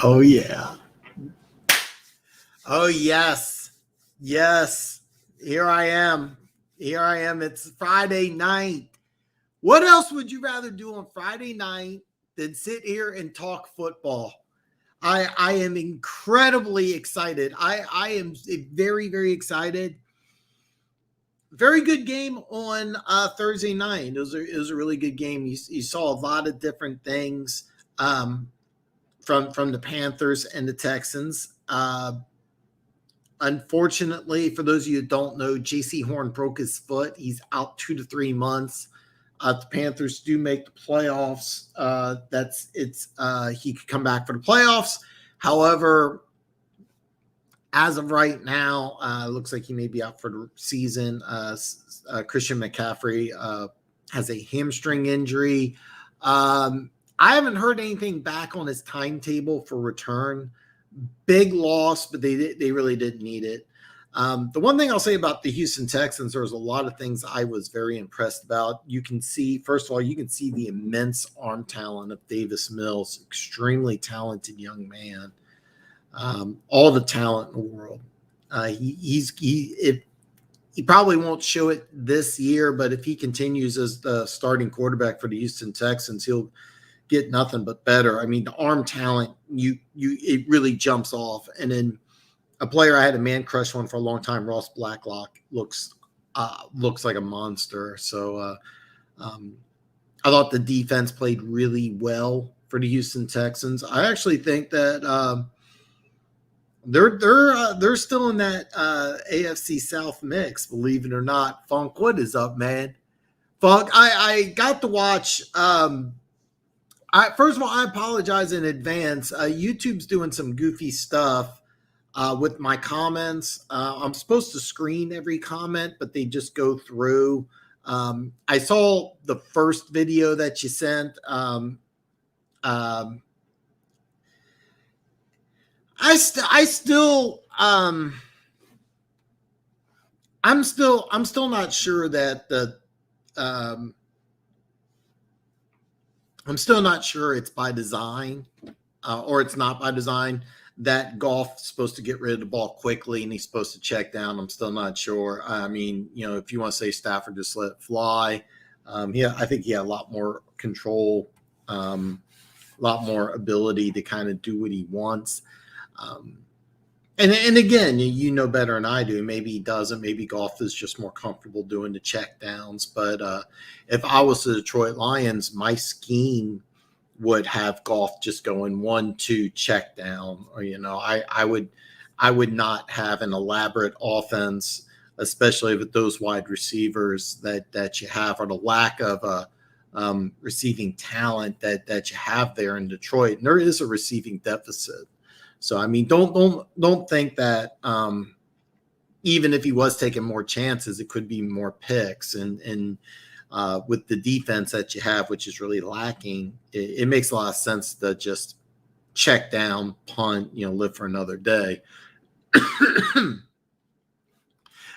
Oh, yeah. Oh, yes. Yes. Here I am. Here I am. It's Friday night. What else would you rather do on Friday night than sit here and talk football? I am incredibly excited. I am very, very excited. Very good game on Thursday night. It was a really good game. You saw a lot of different things from the Panthers and the Texans. Unfortunately, for those of you who don't know, JC Horn broke his foot. He's out 2 to 3 months. The Panthers do make the playoffs. He could come back for the playoffs. However, as of right now, it looks like he may be out for the season. Christian McCaffrey has a hamstring injury. I haven't heard anything back on his timetable for return. Big loss, but they really didn't need it. The one thing I'll say about the Houston Texans, there was a lot of things I was very impressed about. You can see, first of all, you can see the immense arm talent of Davis Mills, extremely talented young man. All the talent in the world. He probably won't show it this year, but if he continues as the starting quarterback for the Houston Texans, he'll get nothing but better. I mean, the arm talent, it really jumps off. And then a player I had a man crush on for a long time, Ross Blacklock, looks like a monster. So I thought the defense played really well for the Houston Texans. I actually think that they're still in that AFC South mix, believe it or not. Funk, what is up, man? Funk, I got to watch. First of all, I apologize in advance. YouTube's doing some goofy stuff with my comments. I'm supposed to screen every comment, but they just go through. I saw the first video that you sent. I'm still not sure that I'm still not sure it's by design or it's not by design that Goff's supposed to get rid of the ball quickly and he's supposed to check down. I'm still not sure. I mean, if you want to say Stafford just let it fly, I think he had a lot more control, a lot more ability to kind of do what he wants. And again, you know better than I do. Maybe he doesn't. Maybe Goff is just more comfortable doing the check downs. But if I was the Detroit Lions, my scheme would have Goff just going 1-2 check down. Or I would not have an elaborate offense, especially with those wide receivers that you have, or the lack of receiving talent that you have there in Detroit. And there is a receiving deficit. So, I mean, don't think that even if he was taking more chances, it could be more picks. And with the defense that you have, which is really lacking, it makes a lot of sense to just check down, punt, live for another day.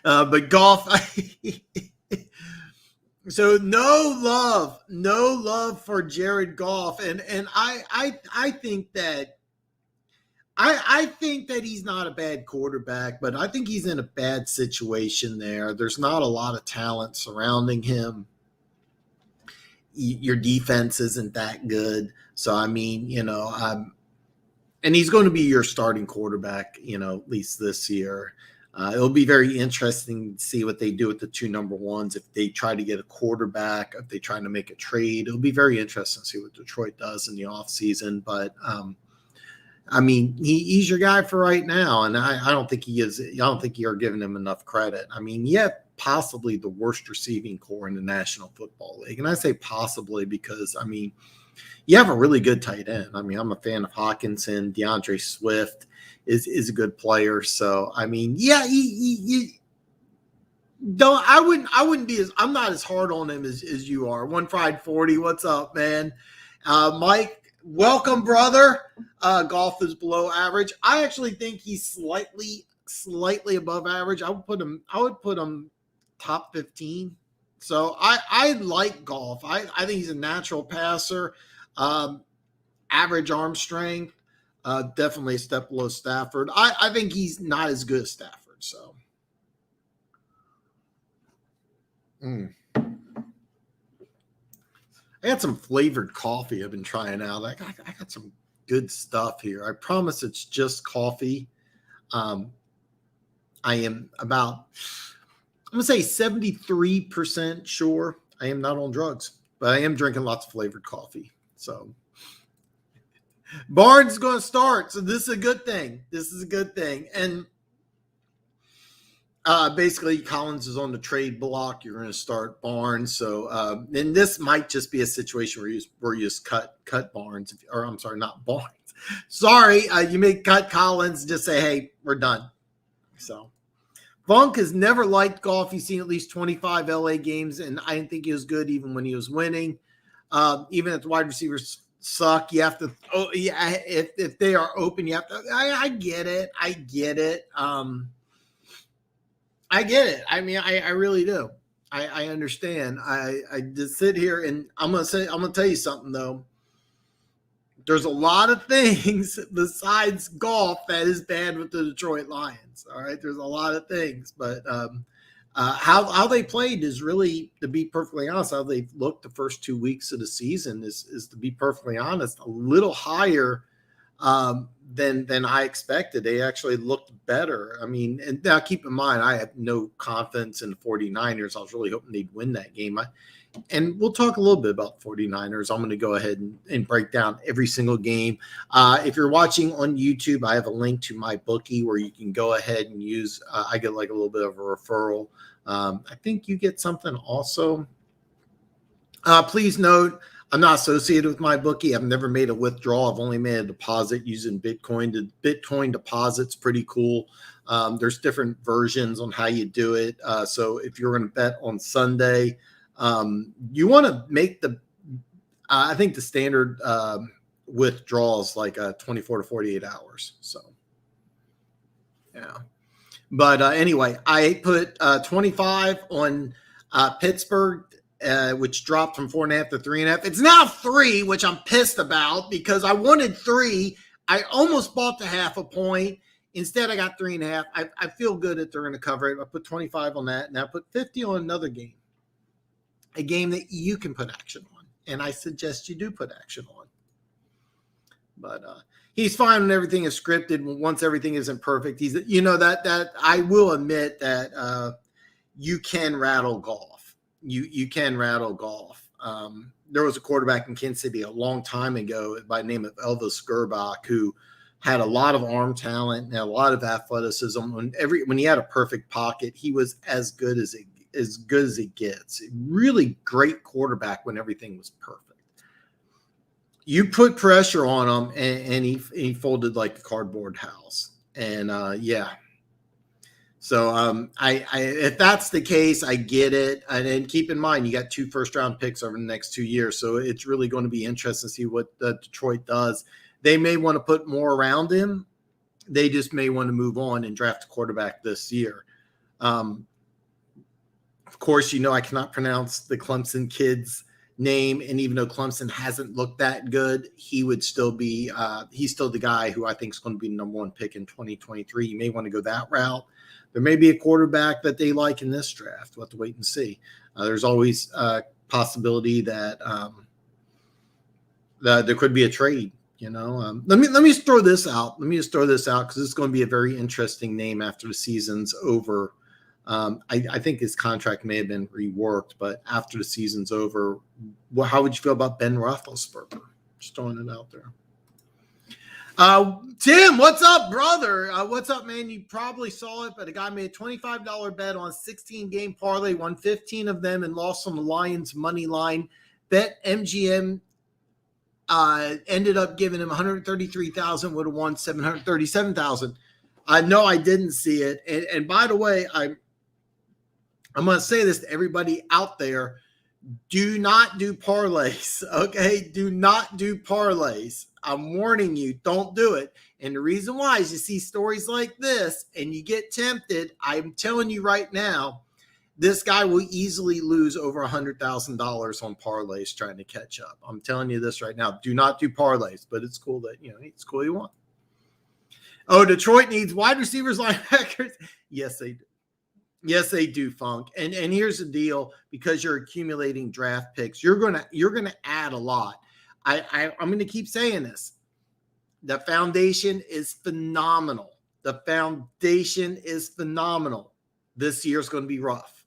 But Goff, so no love for Jared Goff. And I think that I think that he's not a bad quarterback, but I think he's in a bad situation there. There's not a lot of talent surrounding him. Your defense isn't that good. So, I mean, and he's going to be your starting quarterback, at least this year. It'll be very interesting to see what they do with the two number ones. If they try to get a quarterback, if they try to make a trade, it'll be very interesting to see what Detroit does in the offseason. But, I mean, he's your guy for right now, and I don't think he is. I don't think you're giving him enough credit. I mean, possibly the worst receiving core in the National Football League, and I say possibly because, I mean, you have a really good tight end. I mean, I'm a fan of Hawkinson. DeAndre Swift is a good player. So, I mean, I wouldn't be I'm not as hard on him as you are. One Fried 40. What's up, man? Mike. Welcome, brother. Goff is below average. I actually think he's slightly above average. I would put him top 15. So I like Goff. I think he's a natural passer. Average arm strength. Definitely a step below Stafford. I think he's not as good as Stafford. So, I got some flavored coffee I've been trying out. I got some good stuff here. I promise it's just coffee. I am about, I'm going to say 73% sure I am not on drugs, but I am drinking lots of flavored coffee. So Barnes is going to start. So this is a good thing. This is a good thing. And basically, Collins is on the trade block. You're going to start Barnes. So, and this might just be a situation where you just cut Barnes, or I'm sorry, not Barnes. Sorry, you may cut Collins. Just say, hey, we're done. So, Funk has never liked golf. He's seen at least 25 LA games, and I didn't think he was good even when he was winning. Even if the wide receivers suck, you have to. Oh, yeah, if they are open, you have to. I get it. I get it. I get it. I mean, I really do. I understand. I just sit here and I'm gonna tell you something though. There's a lot of things besides golf that is bad with the Detroit Lions. All right, there's a lot of things, but how they played is really, to be perfectly honest, how they've looked the first 2 weeks of the season is to be perfectly honest, a little higher than I expected. They actually looked better. I mean, and now keep in mind, I have no confidence in the 49ers. I was really hoping they'd win that game. And we'll talk a little bit about 49ers. I'm going to go ahead and break down every single game. If you're watching on YouTube, I have a link to my bookie where you can go ahead and use, I get like a little bit of a referral. I think you get something also. Please note, I'm not associated with my bookie. I've never made a withdrawal. I've only made a deposit using Bitcoin. Bitcoin deposit's pretty cool. There's different versions on how you do it. So if you're going to bet on Sunday, you want to make I think the standard withdrawal is like 24 to 48 hours. So, yeah. But anyway, I put 25 on Pittsburgh, which dropped from 4.5 to 3.5. It's now 3, which I'm pissed about because I wanted 3. I almost bought the half a point. Instead, I got 3.5. I feel good that they're going to cover it. I put 25 on that, and I put 50 on another game. A game that you can put action on, and I suggest you do put action on. But he's fine when everything is scripted. Once everything isn't perfect, he's that I will admit that you can rattle golf. You can rattle golf. There was a quarterback in Kansas City a long time ago by the name of Elvis Gerbach who had a lot of arm talent and a lot of athleticism. When he had a perfect pocket, he was as good as it gets. Really great quarterback when everything was perfect. You put pressure on him, and he folded like a cardboard house. And yeah. So if that's the case, I get it. And then keep in mind, you got 2 first-round picks over the next 2 years. So it's really going to be interesting to see what Detroit does. They may want to put more around him. They just may want to move on and draft a quarterback this year. Of course, I cannot pronounce the Clemson kid's name. And even though Clemson hasn't looked that good, he would still be he's still the guy who I think is going to be the number 1 pick in 2023. You may want to go that route. There may be a quarterback that they like in this draft. We'll have to wait and see. There's always a possibility that there could be a trade. Let me just throw this out. Let me just throw this out because it's going to be a very interesting name after the season's over. I think his contract may have been reworked, but after the season's over, how would you feel about Ben Roethlisberger? Just throwing it out there. Tim, what's up, brother? What's up, man? You probably saw it, but a guy made a $25 bet on 16-game parlay, won 15 of them, and lost on the Lions money line. Bet MGM ended up giving him $133,000, would have won $737,000. No, I didn't see it. And by the way, I'm going to say this to everybody out there. Do not do parlays, okay? Do not do parlays. I'm warning you, don't do it. And the reason why is you see stories like this and you get tempted. I'm telling you right now, this guy will easily lose over $100,000 on parlays trying to catch up. I'm telling you this right now. Do not do parlays, but it's cool that, it's cool you want. Oh, Detroit needs wide receivers, linebackers. Yes, they do. Yes, they do, Funk. And here's the deal: because you're accumulating draft picks, you're gonna add a lot. I'm gonna keep saying this. The foundation is phenomenal. The foundation is phenomenal. This year's going to be rough.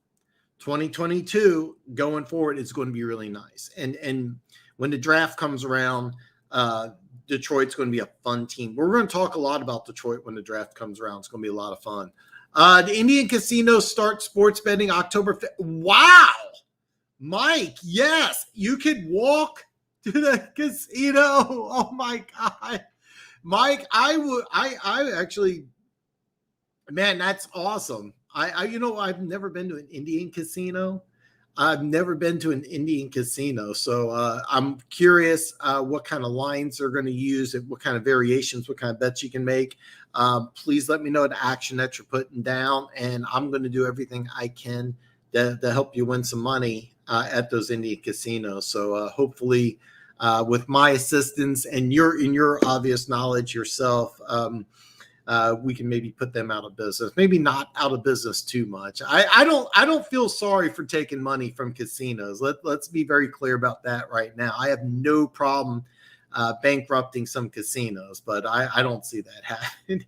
2022 going forward is going to be really nice. And when the draft comes around, Detroit's going to be a fun team. We're going to talk a lot about Detroit when the draft comes around. It's going to be a lot of fun. The Indian Casino start sports betting October 5th. Wow. Mike, yes, you could walk to the casino. Oh my God. Mike, I actually, man, that's awesome. I've never been to an Indian casino. I've never been to an Indian casino. So I'm curious what kind of lines they're going to use, and what kind of variations, what kind of bets you can make. Please let me know the action that you're putting down, and I'm going to do everything I can to help you win some money at those Indian casinos. So hopefully, with my assistance and your obvious knowledge yourself, we can maybe put them out of business. Maybe not out of business too much. I don't feel sorry for taking money from casinos. Let's be very clear about that right now. I have no problem bankrupting some casinos, but I don't see that happening.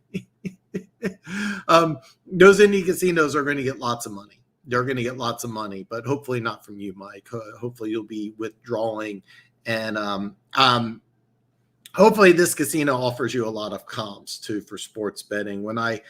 Those Indian casinos are going to get lots of money. They're going to get lots of money, but hopefully not from you, Mike. Hopefully you'll be withdrawing, and hopefully this casino offers you a lot of comps too for sports betting. When I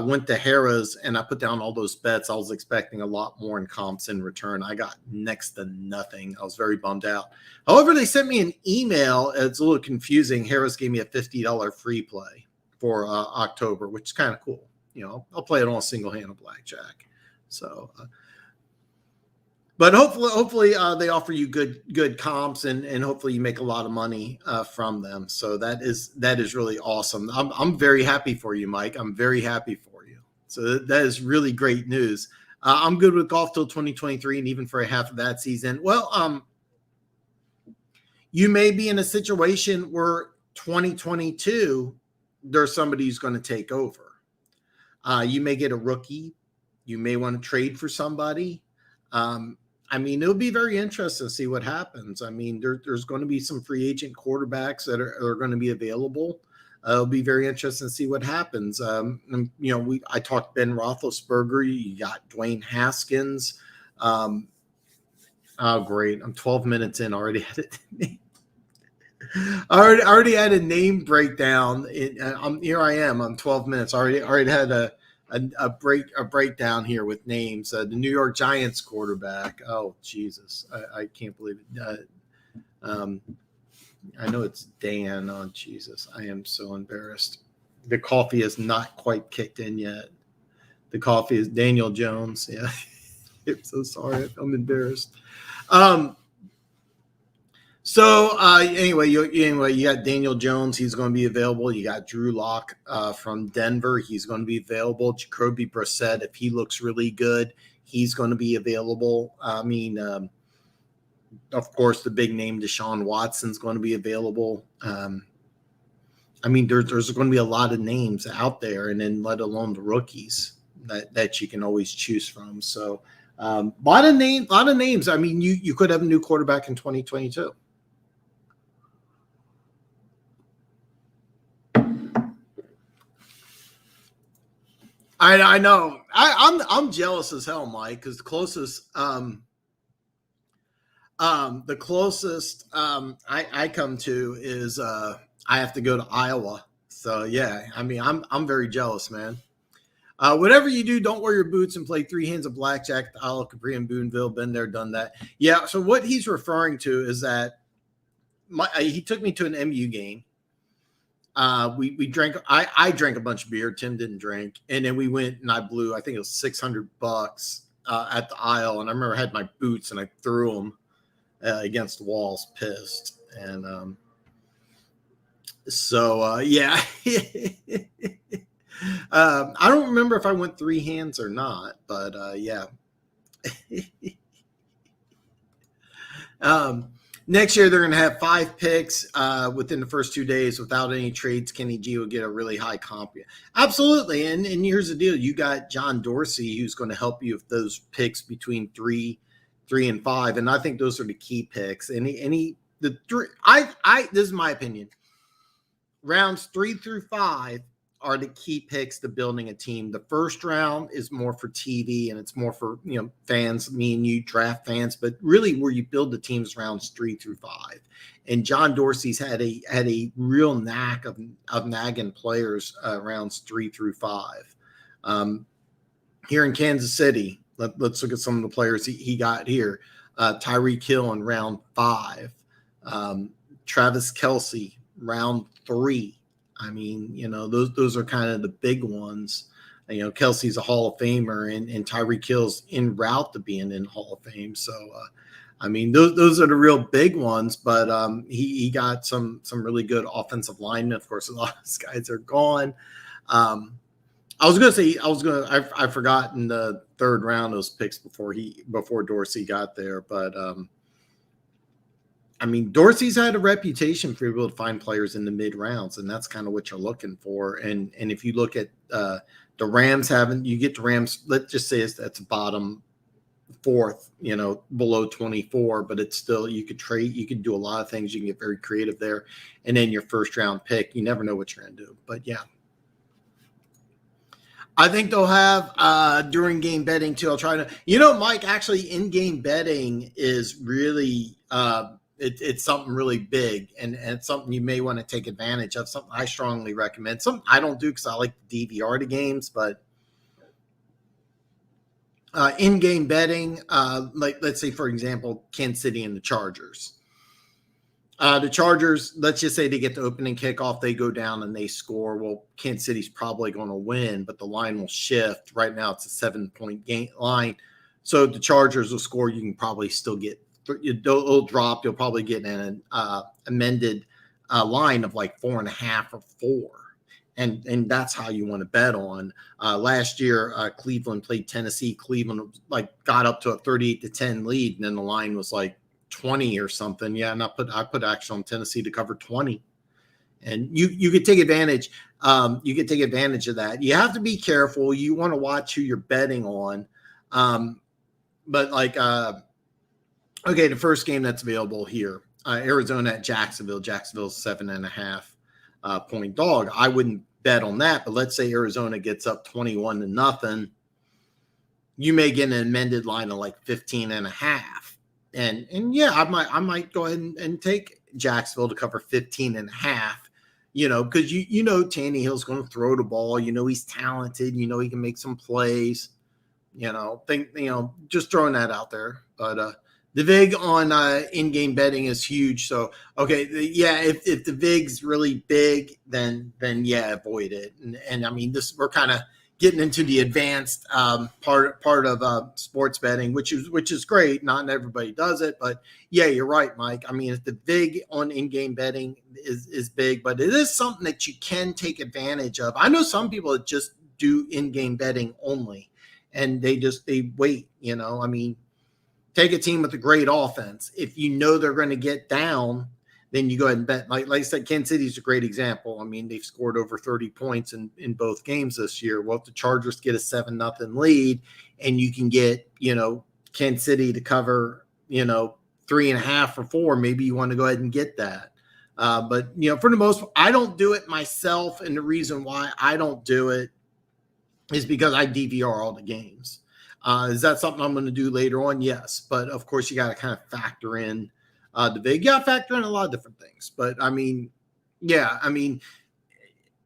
went to Harrah's and I put down all those bets, I was expecting a lot more in comps in return. I got next to nothing. I was very bummed out. However, they sent me an email. It's a little confusing. Harrah's gave me a $50 free play for October, which is kind of cool. I'll play it on a single hand of blackjack. So, but hopefully they offer you good comps, and hopefully you make a lot of money from them. So that is really awesome. I'm very happy for you, Mike. I'm very happy for you. So that is really great news. I'm good with golf till 2023, and even for a half of that season. Well, you may be in a situation where 2022 there's somebody who's going to take over. You may get a rookie. You may want to trade for somebody. It'll be very interesting to see what happens. There's going to be some free agent quarterbacks that are going to be available. It'll be very interesting to see what happens. I talked Ben Roethlisberger. You got Dwayne Haskins. Oh, great! I'm 12 minutes in already. I already had a name breakdown. Here I am. I'm 12 minutes. Already had a breakdown here with names. The New York Giants quarterback. Oh, Jesus. I can't believe it. I know it's Dan. Oh, Jesus. I am so embarrassed. The coffee is not quite kicked in yet. The coffee is Daniel Jones. Yeah. I'm so sorry. I'm embarrassed. Anyway, you got Daniel Jones. He's going to be available. You got Drew Lock from Denver. He's going to be available. Jacoby Brissett, if he looks really good, he's going to be available. Of course, the big name Deshaun Watson's going to be available. There's going to be a lot of names out there, and then let alone the rookies that you can always choose from. So, a lot of names. You could have a new quarterback in 2022. I know. I'm jealous as hell, Mike, because the closest I come to is I have to go to Iowa. So yeah, I'm very jealous, man. Whatever you do, don't wear your boots and play three hands of blackjack at the Isle of Capri and Boonville. Been there, done that. Yeah. So what he's referring to is that he took me to an MU game. We drank. I drank a bunch of beer. Tim didn't drink, and then we went and I blew. I think it was $600 at the Isle, and I remember I had my boots and I threw them against the walls, pissed. And yeah. I don't remember if I went three hands or not, but yeah. Next year, they're going to have 5 picks within the first 2 days without any trades. Kenny G will get a really high comp. Absolutely. And here's the deal. You got John Dorsey, who's going to help you with those picks between 3 and 5. And I think those are the key picks. This is my opinion. Rounds 3 through 5 are the key picks to building a team. The first round is more for TV and it's more for, fans, me and you, draft fans, but really where you build the teams rounds 3 through 5. And John Dorsey's had a real knack of nagging players rounds 3 through 5. Here in Kansas City, let's look at some of the players he got here. Tyreek Hill in round 5. Travis Kelsey, round 3. I mean, those are kind of the big ones. Kelsey's a Hall of Famer, and Tyreek Hill's en route to being in Hall of Fame. So, those are the real big ones. But he got some really good offensive linemen. Of course, a lot of these guys are gone. I've forgotten the third round those picks before Dorsey got there, but. Dorsey's had a reputation for being able to find players in the mid rounds, and that's kind of what you're looking for. And if you look at the Rams you get the Rams, let's just say that's bottom 4th, below 24, but it's still, you could trade, you could do a lot of things. You can get very creative there. And then your first round pick, you never know what you're going to do. But yeah. I think they'll have during game betting too. I'll try to, Mike, actually in-game betting is really it's something really big, and it's something you may want to take advantage of. Something I strongly recommend. Something I don't do because I like to DVR the games, but in-game betting, like let's say for example, Kansas City and the Chargers. The Chargers, let's just say they get the opening kickoff, they go down and they score. Well, Kansas City's probably going to win, but the line will shift. Right now, it's a 7-point game line, so if the Chargers will score, you can probably still get. It'll drop. You'll probably get an amended line of like 4.5 or 4, and that's how you want to bet on. Last year, Cleveland played Tennessee. Cleveland got up to a 38-10 lead, and then the line was like 20 or something. Yeah, and I put action on Tennessee to cover 20, and you could take advantage. You could take advantage of that. You have to be careful. You want to watch who you're betting on, but okay, the first game that's available here, Arizona at Jacksonville. Jacksonville's 7.5 point dog. I wouldn't bet on that, but let's say Arizona gets up 21-0. You may get an amended line of like 15.5. And yeah, I might go ahead and take Jacksonville to cover 15.5. Because Tannehill's going to throw the ball. He's talented. He can make some plays. Just throwing that out there. But the VIG on in-game betting is huge. So, okay, if the VIG's really big, then yeah, avoid it. And we're kind of getting into the advanced part of sports betting, which is great. Not everybody does it, but yeah, you're right, Mike. If the VIG on in-game betting is big, but it is something that you can take advantage of. I know some people that just do in-game betting only, and they wait. Take a team with a great offense. If they're going to get down, then you go ahead and bet. Like I said, Kansas City's a great example. They've scored over 30 points in both games this year. Well, if the Chargers get a 7-0 lead and you can get, Kansas City to cover, 3.5 or 4, maybe you want to go ahead and get that. But for the most part, I don't do it myself. And the reason why I don't do it is because I DVR all the games. Is that something I'm going to do later on? Yes. But of course, you got to kind of factor in the VIG. Yeah, factor in a lot of different things. But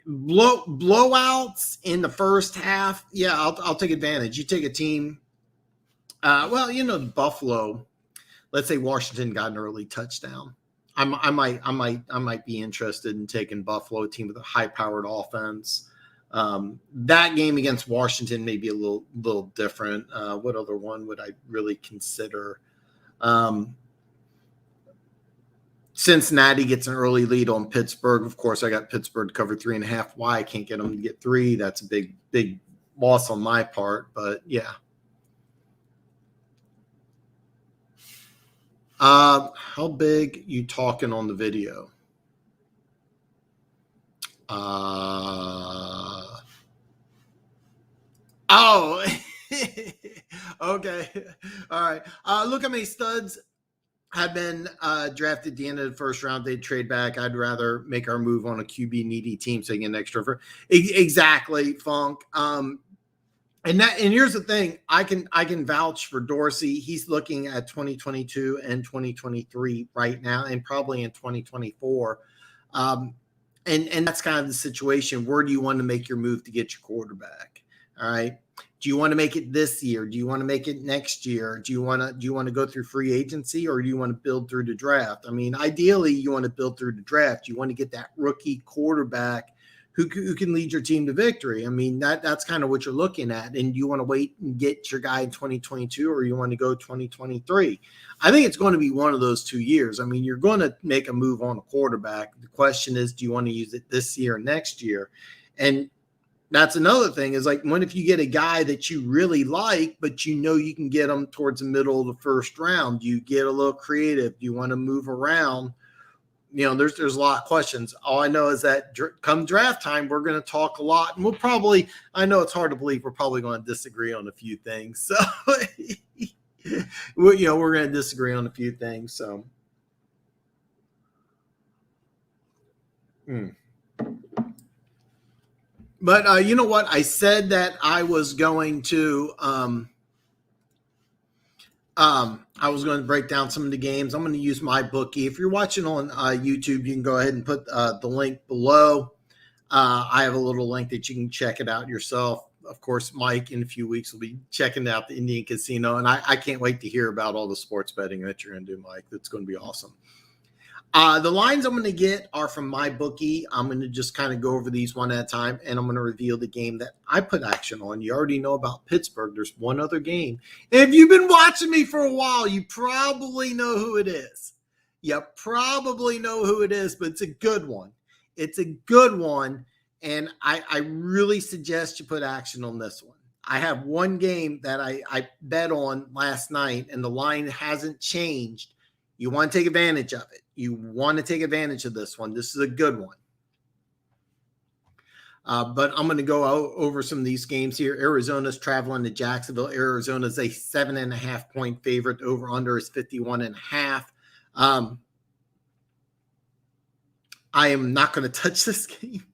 blowouts in the first half. Yeah, I'll take advantage. You take a team. Buffalo. Let's say Washington got an early touchdown. I might be interested in taking Buffalo, a team with a high-powered offense. That game against Washington may be a little different. What other one would I really consider? Cincinnati gets an early lead on Pittsburgh. Of course, I got Pittsburgh to cover 3.5. Why I can't get them to get 3? That's a big loss on my part. But yeah. How big you talking on the video? Oh, okay. All right. Look how many studs have been drafted at the end of the first round. They'd trade back. I'd rather make our move on a QB needy team so you get an extra for exactly, Funk. And here's the thing, I can vouch for Dorsey. He's looking at 2022 and 2023 right now, and probably in 2024. And that's kind of the situation. Where do you want to make your move to get your quarterback? All right. Do you want to make it this year? Do you want to make it next year? Do you want to go through free agency, or do you want to build through the draft? I mean, ideally, you want to build through the draft. You want to get that rookie quarterback who can lead your team to victory. I mean, that's kind of what you're looking at. And you want to wait and get your guy in 2022, or you want to go 2023. I think it's going to be one of those 2 years. I mean, you're going to make a move on a quarterback. The question is, do you want to use it this year or next year? And that's another thing, is like, what if you get a guy that you really like, but you know you can get him towards the middle of the first round? Do you get a little creative? Do you want to move around? You know, there's a lot of questions. All I know is that come draft time, we're going to talk a lot, and we'll probably, I know it's hard to believe, we're probably going to disagree on a few things. So, we're going to disagree on a few things. So, But you know what? I said that I was going to break down some of the games. I'm going to use my bookie. If you're watching on YouTube, you can go ahead and put the link below. I have a little link that you can check it out yourself. Of course, Mike, in a few weeks, will be checking out the Indian Casino, and I can't wait to hear about all the sports betting that you're going to do, Mike. That's going to be awesome. The lines I'm going to get are from my bookie. I'm going to just kind of go over these one at a time, and I'm going to reveal the game that I put action on. You already know about Pittsburgh. There's one other game. If you've been watching me for a while, you probably know who it is. You probably know who it is, but it's a good one. It's a good one, and I really suggest you put action on this one. I have one game that I bet on last night, and the line hasn't changed. You want to take advantage of it. You want to take advantage of this one. This is a good one. But I'm going to go over some of these games here. Arizona's traveling to Jacksonville. Arizona's a 7.5 point favorite. Over under is 51.5. I am not going to touch this game.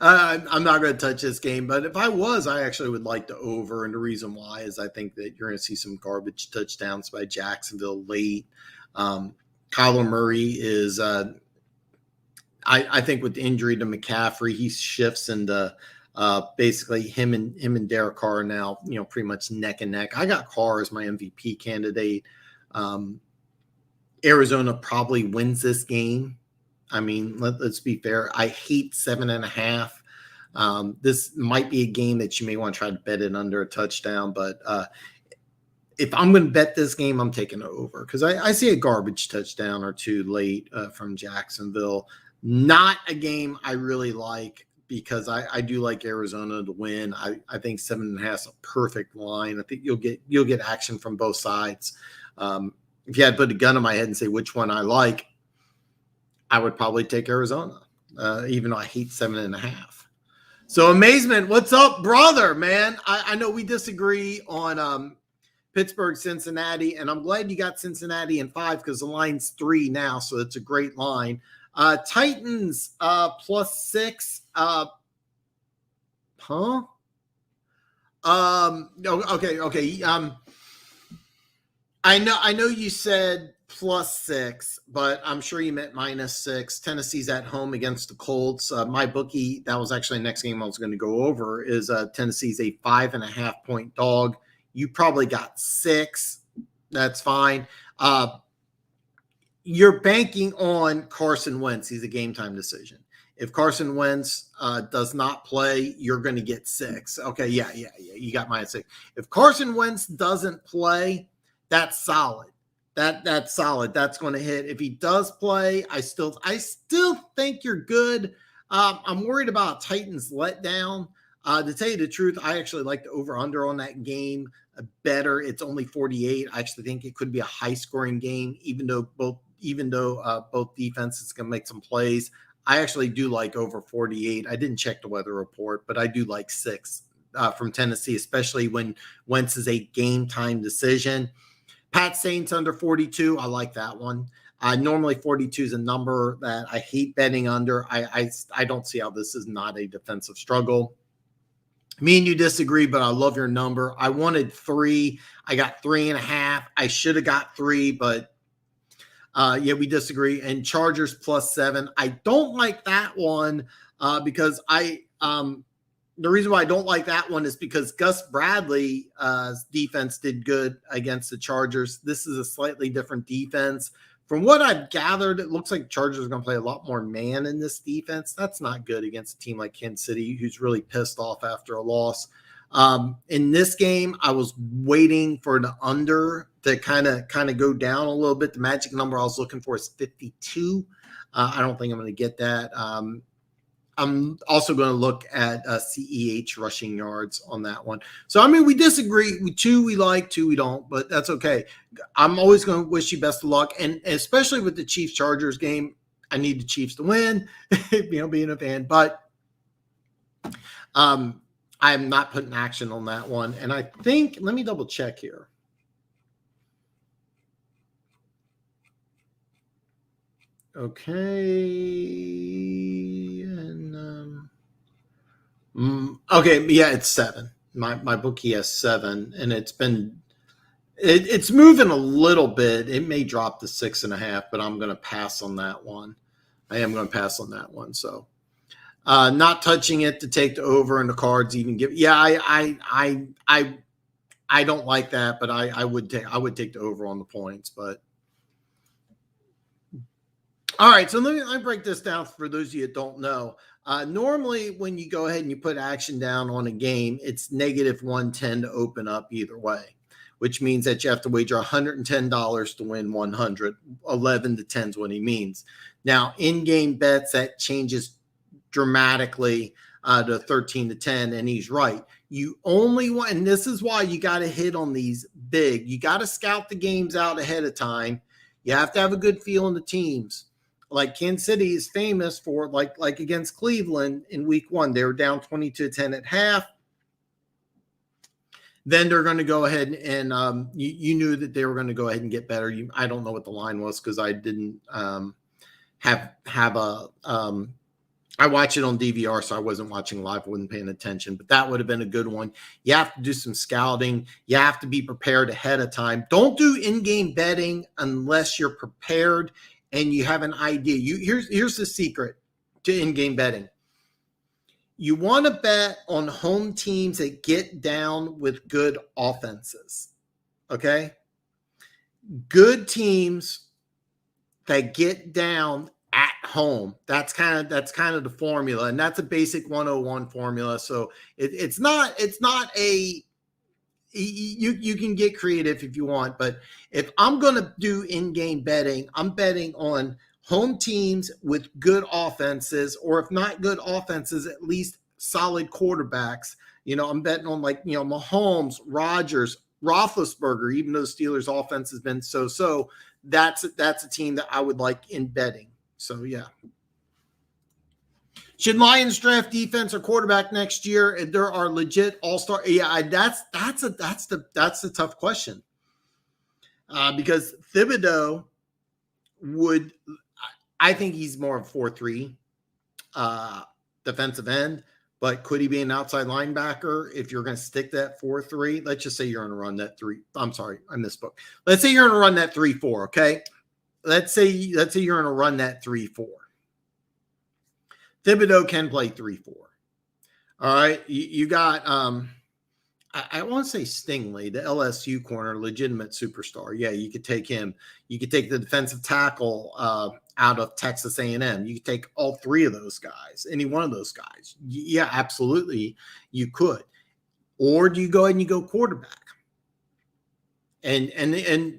I'm not going to touch this game, but if I was, I actually would like to over. And the reason why is I think that you're going to see some garbage touchdowns by Jacksonville late. Kyler Murray is, I think, with the injury to McCaffrey, he shifts into basically him and Derek Carr are now, pretty much neck and neck. I got Carr as my MVP candidate. Arizona probably wins this game. I mean, let's be fair. I hate 7.5. This might be a game that you may want to try to bet it under a touchdown, but if I'm going to bet this game, I'm taking it over because I see a garbage touchdown or two late from Jacksonville. Not a game I really like because I do like Arizona to win. I think 7.5 is a perfect line. I think you'll get action from both sides. If you had to put a gun in my head and say which one I like, I would probably take Arizona, even though I hate 7.5. So, Amazement, what's up, brother, man? I know we disagree on Pittsburgh, Cincinnati, and I'm glad you got Cincinnati in 5 because the line's 3 now, so it's a great line. Titans +6. Okay. I know you said +6, but I'm sure you meant -6. Tennessee's at home against the Colts. My bookie, that was actually the next game I was going to go over, is Tennessee's a 5.5 point dog. You probably got 6. That's fine. You're banking on Carson Wentz. He's a game time decision. If Carson Wentz does not play, you're going to get 6. Okay, yeah. You got -6. If Carson Wentz doesn't play, that's solid. That's solid. That's going to hit. If he does play, I still think you're good. I'm worried about Titans letdown. To tell you the truth, I actually like the over-under on that game better. It's only 48. I actually think it could be a high-scoring game, even though both defenses can make some plays. I actually do like over 48. I didn't check the weather report, but I do like 6 from Tennessee, especially when Wentz is a game-time decision. Pat Saints under 42. I like that one. Normally 42 is a number that I hate betting under. I don't see how this is not a defensive struggle. Me and you disagree, but I love your number. I wanted 3. I got 3.5. I should have got 3, but yeah, we disagree. And Chargers +7. I don't like that one because the reason why I don't like that one is because Gus Bradley's defense did good against the Chargers. This is a slightly different defense. From what I've gathered, it looks like Chargers are going to play a lot more man in this defense. That's not good against a team like Kansas City, who's really pissed off after a loss. In this game, I was waiting for the under to kind of go down a little bit. The magic number I was looking for is 52. I don't think I'm going to get that. I'm also going to look at CEH rushing yards on that one. So, I mean, we disagree. We like, 2 we don't, but that's okay. I'm always going to wish you best of luck. And especially with the Chiefs-Chargers game, I need the Chiefs to win, being a fan. But I'm not putting action on that one. And I think, let me double check here. Okay. And okay, yeah, it's 7. My bookie has 7, and it's moving a little bit. It may drop to 6.5, but I'm going to pass on that one. I am going to pass on that one. So, not touching it to take the over, and the cards even give. Yeah, I don't like that, but I would take the over on the points, but. All right, so let me break this down for those of you that don't know. Normally, when you go ahead and you put action down on a game, it's -110 to open up either way, which means that you have to wager $110 to win 100. 11 to 10 is what he means. Now, in-game bets, that changes dramatically to 13 to 10, and he's right. You only want, and this is why you got to hit on these big. You got to scout the games out ahead of time. You have to have a good feel on the teams. Like Kansas City is famous for, like against Cleveland in week 1, they were down 22-10 at half. Then they're going to go ahead and you knew that they were going to go ahead and get better. I don't know what the line was because I didn't I watch it on DVR, so I wasn't watching live, wasn't paying attention, but that would have been a good one. You have to do some scouting. You have to be prepared ahead of time. Don't do in-game betting unless you're prepared and you have an idea. Here's the secret to in-game betting. You want to bet on home teams that get down with good offenses, okay? Good teams that get down at home. That's kind of the formula, and that's a basic 101 formula. So it's not a you can get creative if you want, but if I'm going to do in-game betting, I'm betting on home teams with good offenses, or if not good offenses, at least solid quarterbacks. I'm betting on Mahomes, Rodgers, Roethlisberger, even though the Steelers' offense has been so. That's a team that I would like in betting. So yeah. Should Lions draft defense or quarterback next year? There are legit all-star. Yeah, that's the tough question. Because Thibodeau I think he's more of 4-3 defensive end, but could he be an outside linebacker if you're going to stick that 4-3? Let's just say you're going to run that 3. I'm sorry, I misspoke. Let's say you're going to run that 3-4, okay? Let's say you're going to run that 3-4. Thibodeau can play 3-4. All right. You got, I want to say Stingley, the LSU corner, legitimate superstar. Yeah, you could take him. You could take the defensive tackle out of Texas A&M. You could take all 3 of those guys, any one of those guys. Yeah, absolutely, you could. Or do you go ahead and you go quarterback? And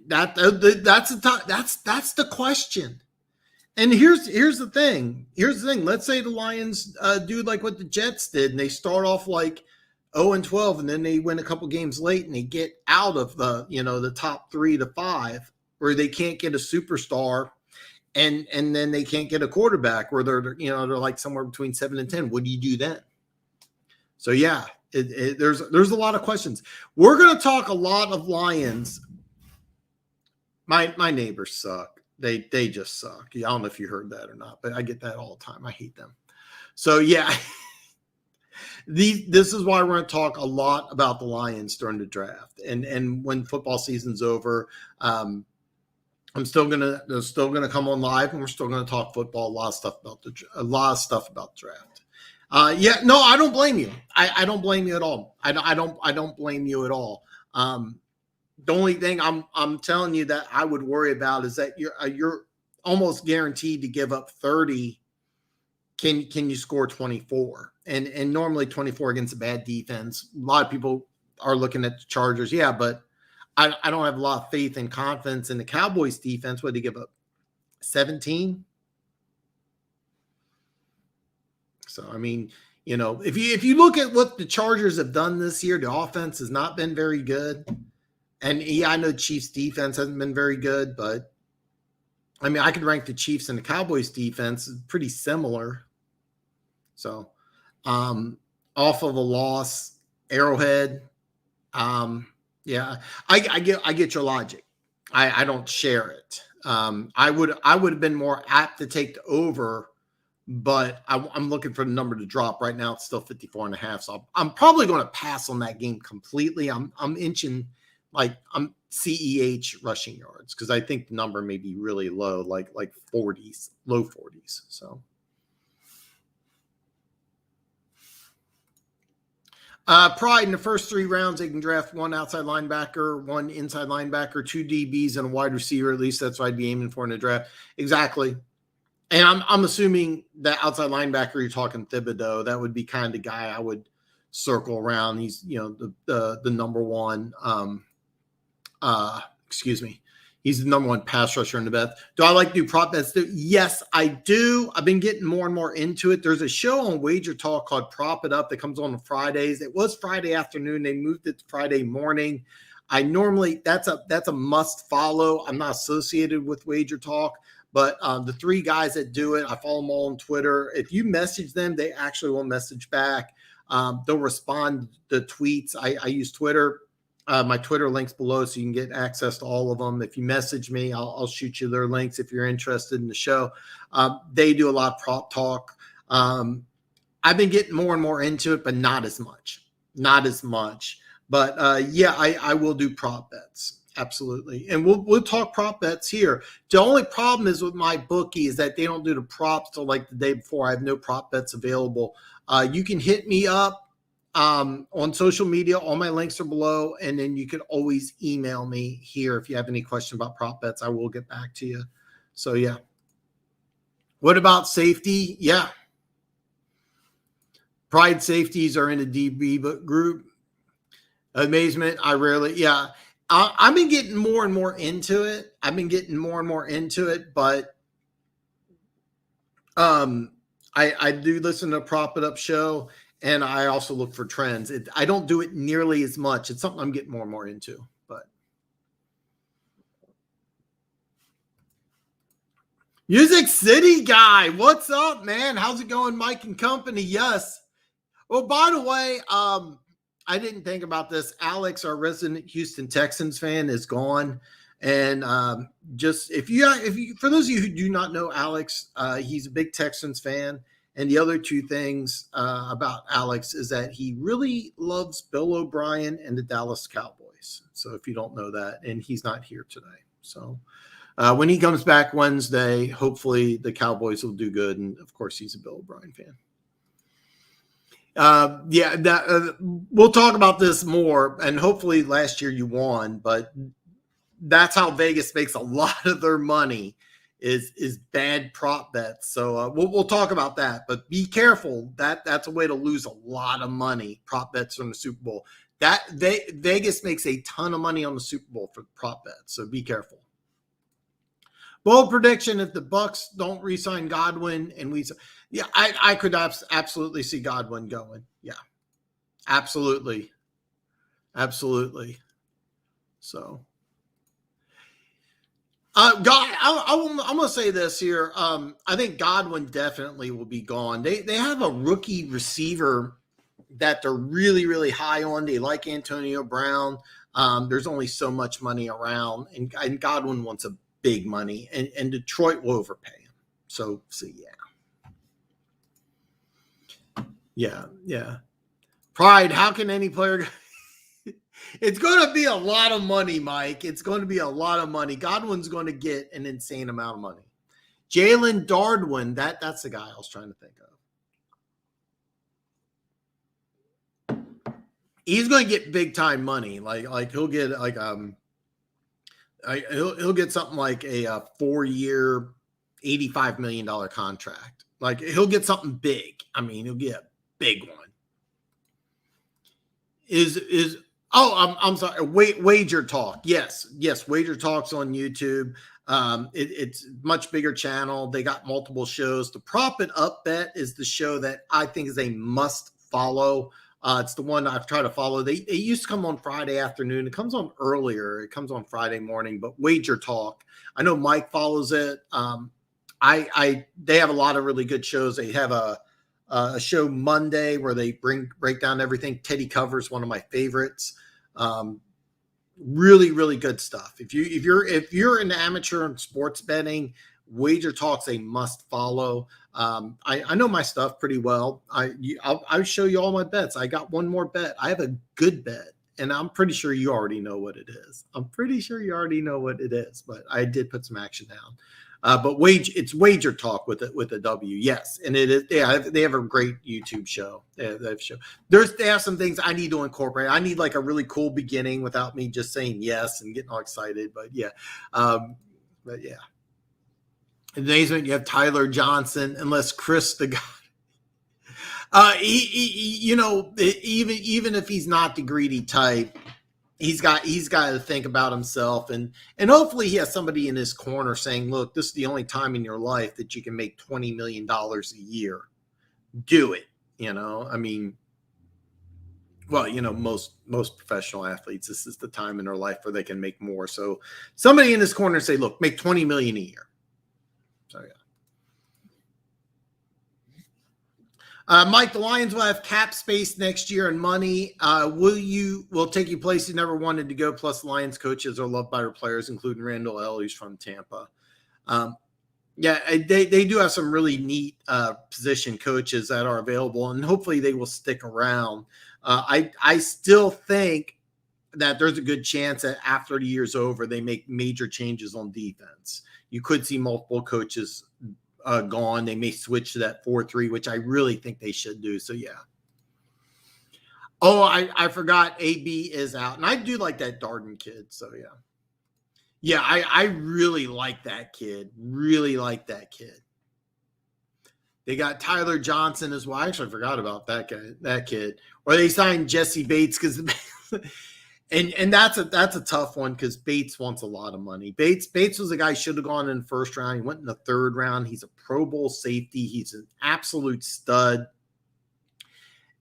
that's the question. And here's the thing. Here's the thing. Let's say the Lions do like what the Jets did, and they start off like 0-12, and then they win a couple games late, and they get out of the top 3 to 5, where they can't get a superstar, and then they can't get a quarterback, where they're like somewhere between 7 and 10. What do you do then? So yeah, there's a lot of questions. We're gonna talk a lot of Lions. My neighbors suck. They just suck. I don't know if you heard that or not, but I get that all the time. I hate them. So yeah, this is why we're going to talk a lot about the Lions during the draft, and when football season's over. I'm still gonna come on live, and we're still gonna talk football. A lot of stuff about the draft. No, I don't blame you. I don't blame you at all. I don't blame you at all. The only thing I'm telling you that I would worry about is that you're almost guaranteed to give up 30. Can you score 24? And normally 24 against a bad defense. A lot of people are looking at the Chargers. Yeah, but I don't have a lot of faith and confidence in the Cowboys defense. What did they give up? 17? So, I mean, if you look at what the Chargers have done this year, the offense has not been very good. And yeah, I know Chiefs defense hasn't been very good, but I mean, I could rank the Chiefs and the Cowboys defense pretty similar. So, off of a loss, Arrowhead, yeah, I get your logic. I don't share it. I would have been more apt to take the over, but I'm looking for the number to drop. Right now, it's still 54.5. So I'm probably going to pass on that game completely. I'm inching, like I'm CEH rushing yards, because I think the number may be really low, like 40s, low 40s. So. Pride in the first 3 rounds, they can draft 1 outside linebacker, 1 inside linebacker, 2 DBs, and a wide receiver. At least that's what I'd be aiming for in the draft. Exactly. And I'm assuming that outside linebacker, you're talking Thibodeau. That would be kind of the guy I would circle around. He's, the number one. He's the number 1 pass rusher in the best. Do I like to do prop bets? Yes, I do. I've been getting more and more into it. There's a show on Wager Talk called Prop It Up that comes on Fridays. It was Friday afternoon. They moved it to Friday morning. That's a must follow. I'm not associated with Wager Talk, but the 3 guys that do it, I follow them all on Twitter. If you message them, they actually will message back. They'll respond to tweets. I use Twitter. My Twitter link's below, so you can get access to all of them. If you message me, I'll shoot you their links if you're interested in the show. They do a lot of prop talk. I've been getting more and more into it, but not as much. But I will do prop bets. Absolutely. And we'll talk prop bets here. The only problem is with my bookie is that they don't do the props till like the day before. I have no prop bets available. You can hit me up on social media. All my links are below, and then you can always email me here if you have any question about prop bets. I will get back to you. So yeah. What about safety? Yeah. Pride safeties are in a DB group. Amazement. I've been getting more and more into it. But I do listen to a Prop It Up show. And I also look for trends. I don't do it nearly as much. It's something I'm getting more and more into. But Music City guy, what's up, man? How's it going, Mike and company? Yes. Well, by the way, I didn't think about this. Alex, our resident Houston Texans fan, is gone. And just if you, for those of you who do not know Alex, he's a big Texans fan. And the other 2 things about Alex is that he really loves Bill O'Brien and the Dallas Cowboys. So if you don't know that, and he's not here today. So when he comes back Wednesday, hopefully the Cowboys will do good. And of course, he's a Bill O'Brien fan. We'll talk about this more. And hopefully last year you won, but that's how Vegas makes a lot of their money. Is bad prop bets. So we'll talk about that, but be careful. That's a way to lose a lot of money. Prop bets on the Super Bowl. Vegas makes a ton of money on the Super Bowl for prop bets. So be careful. Bold prediction: if the Bucks don't re-sign Godwin, and I could absolutely see Godwin going. Yeah, absolutely. So, I'm going to say this here. I think Godwin definitely will be gone. They have a rookie receiver that they're really, really high on. They like Antonio Brown. There's only so much money around, and Godwin wants a big money, and Detroit will overpay him. So yeah. Pride. How can any player? It's going to be a lot of money, Mike. It's going to be a lot of money. Godwin's going to get an insane amount of money. Jalen Darwin. That's the guy I was trying to think of. He's going to get big time money. Like he'll get he'll get something like a 4-year, $85 million contract. Like he'll get something big. I mean, he'll get a big one. I'm sorry. Wager Talk. Yes. Wager Talk's on YouTube. It's much bigger channel. They got multiple shows. The Prop It Up Bet is the show that I think is a must follow. It's the one I've tried to follow. They used to come on Friday afternoon. It comes on earlier. It comes on Friday morning. But Wager Talk, I know Mike follows it. They have a lot of really good shows. They have a show Monday where they break down everything. Teddy Covers, one of my favorites. Really, really good stuff. If you're an amateur in sports betting, Wager Talk's a must follow. I know my stuff pretty well. I'll show you all my bets. I got one more bet. I have a good bet, and I'm pretty sure you already know what it is. But I did put some action down. But it's Wager Talk with a W. Yes, and it is. They have a great YouTube show. They have some things I need to incorporate. I need like a really cool beginning without me just saying yes and getting all excited. But yeah. Amazement. You have Tyler Johnson, unless Chris the guy. Even if he's not the greedy type, he's got to think about himself, and hopefully he has somebody in his corner saying, look, this is the only time in your life that you can make $20 million a year. Do it. I mean, well, most professional athletes, this is the time in their life where they can make more. So somebody in his corner say, look, make $20 million a year. So yeah. Mike, the Lions will have cap space next year and money. Will take you places you never wanted to go. Plus, the Lions coaches are loved by their players, including Randall L., who's from Tampa. They do have some really neat position coaches that are available, and hopefully they will stick around. I still think that there's a good chance that after the year's over, they make major changes on defense. You could see multiple coaches gone. They may switch to that 4-3, which I really think they should do. So yeah. Oh, I forgot AB is out, and I do like that Darden kid. So yeah, I really like that kid. They got Tyler Johnson as well. I actually forgot about that kid. Or they signed Jesse Bates because. And that's a tough one because Bates wants a lot of money. Bates was a guy who should have gone in the first round. He went in the third round. He's a Pro Bowl safety. He's an absolute stud.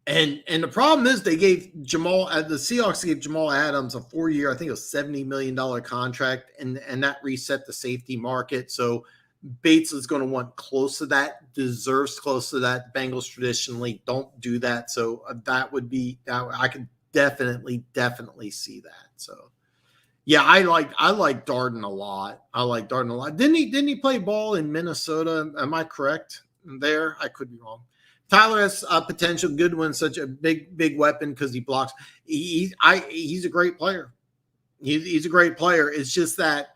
And the problem is they gave the Seahawks gave Jamal Adams a 4-year, I think it was $70 million contract, and that reset the safety market. So Bates is going to want close to that, deserves close to that. Bengals traditionally don't do that. So that would be I could definitely see that. So yeah, I like Darden a lot. Didn't he play ball in Minnesota? Am I correct there? I could be wrong. Tyler has potential. Goodwin's such a big weapon because he blocks. He's a great player. He's a great player. It's just that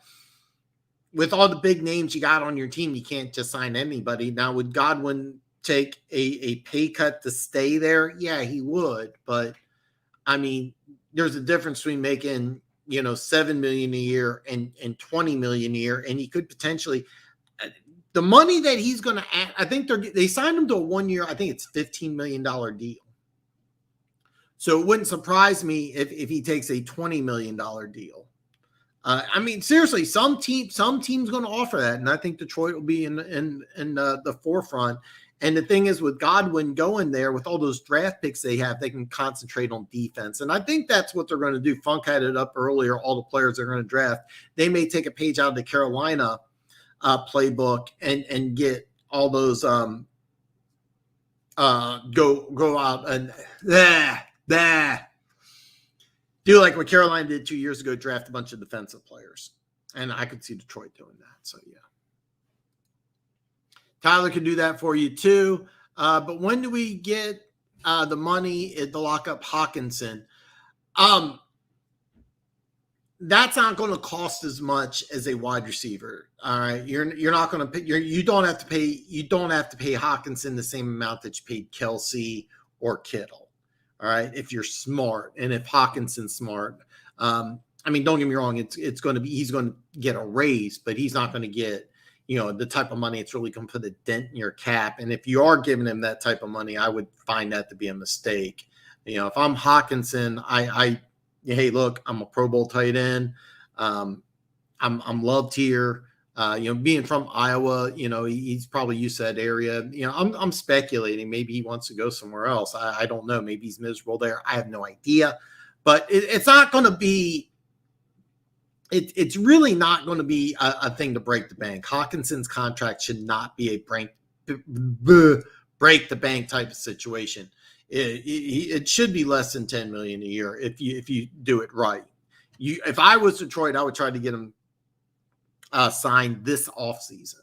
with all the big names you got on your team, you can't just sign anybody. Now, would Godwin take a pay cut to stay there? Yeah, he would. But I mean, there's a difference between making, $7 million a year and $20 million a year. And he could potentially, the money that he's going to add, I think they signed him to a 1-year, I think it's $15 million deal. So it wouldn't surprise me if he takes a $20 million deal. I mean, seriously, some team's going to offer that, and I think Detroit will be in the forefront. And the thing is, with Godwin going there, with all those draft picks they have, they can concentrate on defense. And I think that's what they're going to do. Funk had it up earlier, all the players they're going to draft. They may take a page out of the Carolina playbook and get all those go out and do like what Carolina did 2 years ago, draft a bunch of defensive players. And I could see Detroit doing that. So, yeah. Tyler can do that for you too. But when do we get the money to lock up Hawkinson? That's not going to cost as much as a wide receiver. All right, you're not going to pay. You don't have to pay Hawkinson the same amount that you paid Kelsey or Kittle. All right, if you're smart, and if Hawkinson's smart, I mean, don't get me wrong. He's going to get a raise, but he's not going to get the type of money it's really going to put a dent in your cap. And if you are giving him that type of money, I would find that to be a mistake. If I'm Hawkinson, hey, look, I'm a Pro Bowl tight end. I'm loved here. Being from Iowa, he's probably used to that area. I'm speculating. Maybe he wants to go somewhere else. I don't know. Maybe he's miserable there. I have no idea. But it's not going to be. It's really not going to be a thing to break the bank. Hawkinson's contract should not be a break the bank type of situation. It should be less than $10 million a year if you do it right. If I was Detroit, I would try to get him signed this offseason.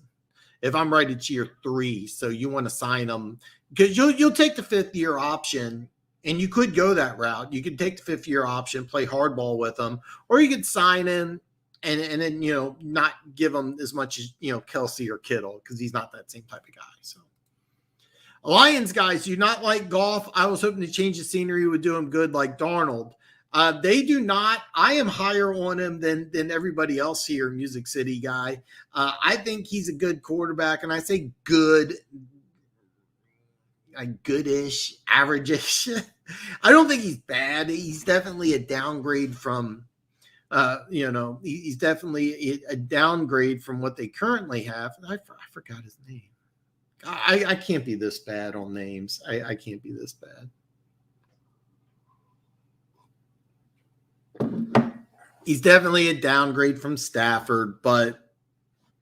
If I'm right, it's year 3, so you want to sign him because you'll take the 5th-year option. And you could go that route. You could take the 5th-year option, play hardball with them, or you could sign him and then not give him as much as Kelsey or Kittle because he's not that same type of guy. So, Lions guys do not like golf. I was hoping to change the scenery would do him good, like Darnold. They do not. I am higher on him than everybody else here, Music City guy. I think he's a good quarterback, and I say good. Goodish, average-ish. I don't think he's bad. He's definitely a downgrade from, he's definitely a downgrade from what they currently have. I forgot his name. I can't be this bad on names. I can't be this bad. He's definitely a downgrade from Stafford, but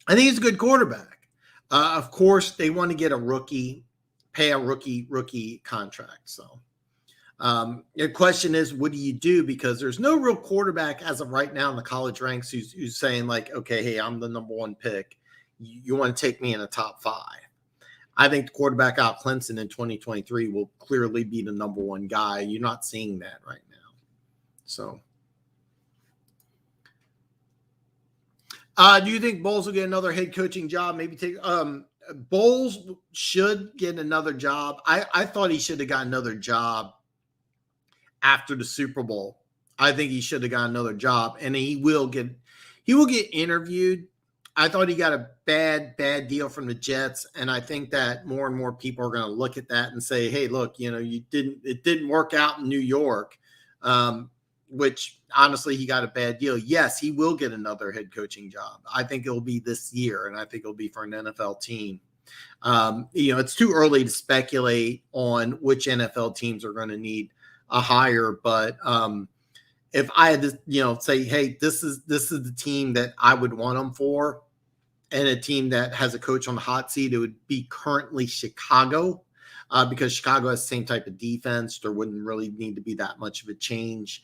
I think he's a good quarterback. Of course, they want to get a rookie. Pay a rookie contract. So the question is, what do you do? Because there's no real quarterback as of right now in the college ranks who's saying like, okay, hey, I'm the number 1 pick. You want to take me in the top 5. I think the quarterback out Clemson in 2023 will clearly be the number 1 guy. You're not seeing that right now. So do you think Bowles will get another head coaching job? Maybe take Bowles should get another job. I thought he should have got another job after the Super Bowl. I think he should have got another job, and he will get interviewed. I thought he got a bad deal from the Jets, and I think that more and more people are going to look at that and say, "Hey, look, it didn't work out in New York," which honestly he got a bad deal. Yes, he will get another head coaching job. I think it'll be this year, and I think it'll be for an NFL team. It's too early to speculate on which NFL teams are going to need a hire, but if I had to, say, hey, this is the team that I would want them for, and a team that has a coach on the hot seat, it would be currently Chicago, because Chicago has the same type of defense. There wouldn't really need to be that much of a change.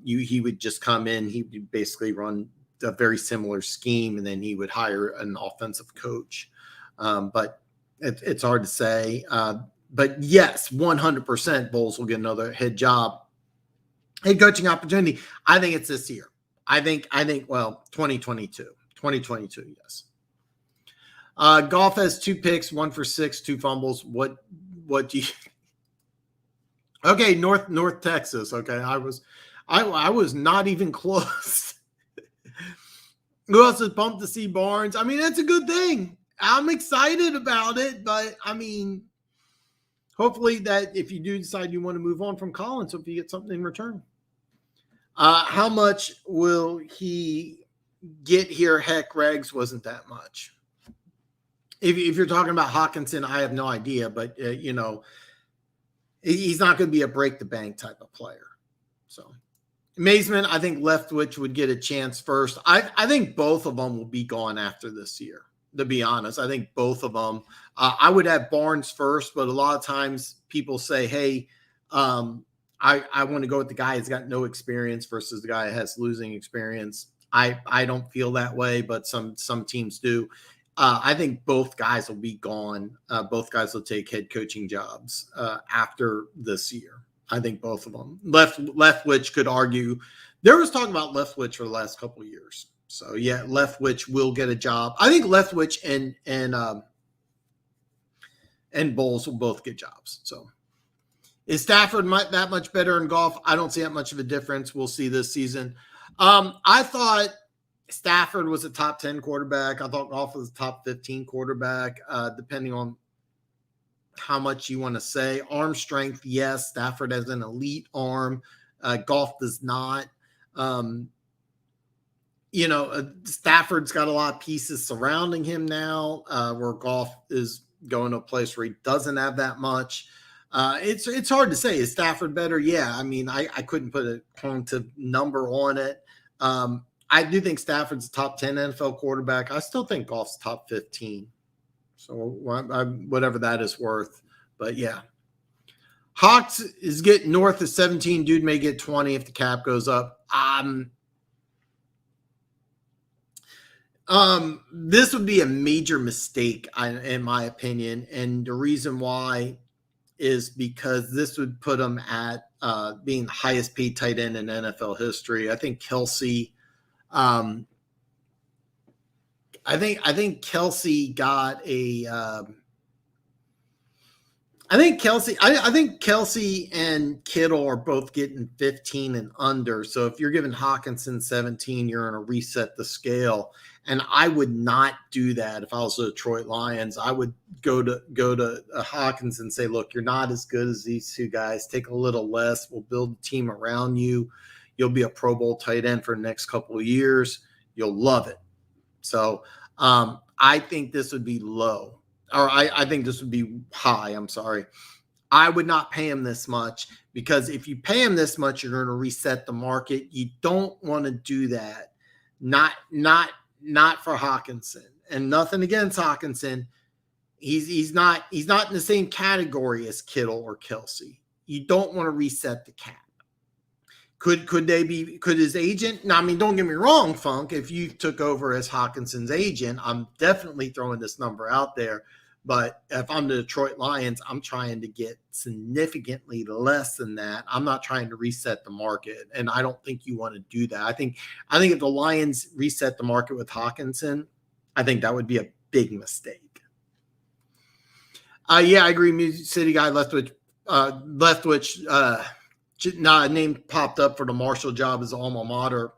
He would just come in, he would basically run a very similar scheme, and then he would hire an offensive coach. But it's hard to say. But yes, 100% Bowles will get another head coaching opportunity. I think it's this year. I think 2022, yes. Golf has 2 picks, 1 for 6, 2 fumbles. What do you? Okay, North Texas. Okay, I was not even close. Who else is pumped to see Barnes? I mean, that's a good thing. I'm excited about it, but I mean, hopefully that if you do decide you want to move on from Collins, hope you get something in return. How much will he get here? Heck, Regs wasn't that much. If you're talking about Hawkinson, I have no idea, but he's not going to be a break the bank type of player. So Mazeman, I think Leftwich would get a chance first. I think both of them will be gone after this year. To be honest, I think both of them. I would have Barnes first, but a lot of times people say, "Hey, I want to go with the guy who's got no experience versus the guy who has losing experience." I don't feel that way, but some teams do. I think both guys will be gone. Both guys will take head coaching jobs after this year. I think both of them. Leftwich could argue. There was talk about Leftwich for the last couple of years. So yeah, Leftwich will get a job. I think Leftwich and Bowles will both get jobs. So is Stafford that much better in golf? I don't see that much of a difference. We'll see this season. I thought Stafford was a top 10 quarterback. I thought Goff was a top 15 quarterback, depending on how much you want to say. Arm strength, yes. Stafford has an elite arm. Goff does not. Stafford's got a lot of pieces surrounding him now, where Goff is going to a place where he doesn't have that much. It's hard to say. Is Stafford better? Yeah. I mean, I couldn't put a quantitative number on it. I do think Stafford's a top 10 NFL quarterback. I still think Goff's top 15. So whatever that is worth. But yeah. Hawks is getting north of 17. Dude may get 20 if the cap goes up. This would be a major mistake, in my opinion. And the reason why is because this would put him at being the highest paid tight end in NFL history. I think Kelsey, I think Kelsey got a. I think Kelsey and Kittle are both getting 15 and under. So if you're giving Hawkinson 17, you're going to reset the scale. And I would not do that if I was the Detroit Lions. I would go to Hawkins and say, look, you're not as good as these two guys. Take a little less. We'll build a team around you. You'll be a Pro Bowl tight end for the next couple of years. You'll love it. So I think this would be low. Or I think this would be high. I'm sorry. I would not pay him this much, because if you pay him this much, you're going to reset the market. You don't want to do that. Not for Hawkinson, and nothing against Hawkinson. He's not in the same category as Kittle or Kelsey. You don't want to reset the cap. Could his agent? Now, I mean, don't get me wrong, Funk. If you took over as Hawkinson's agent, I'm definitely throwing this number out there. But if I'm the Detroit Lions, I'm trying to get significantly less than that. I'm not trying to reset the market, and I don't think you want to do that. I think if the Lions reset the market with Hawkinson, I think that would be a big mistake. Yeah, I agree. Music City guy Leftwich. Name popped up for the Marshall job as alma mater.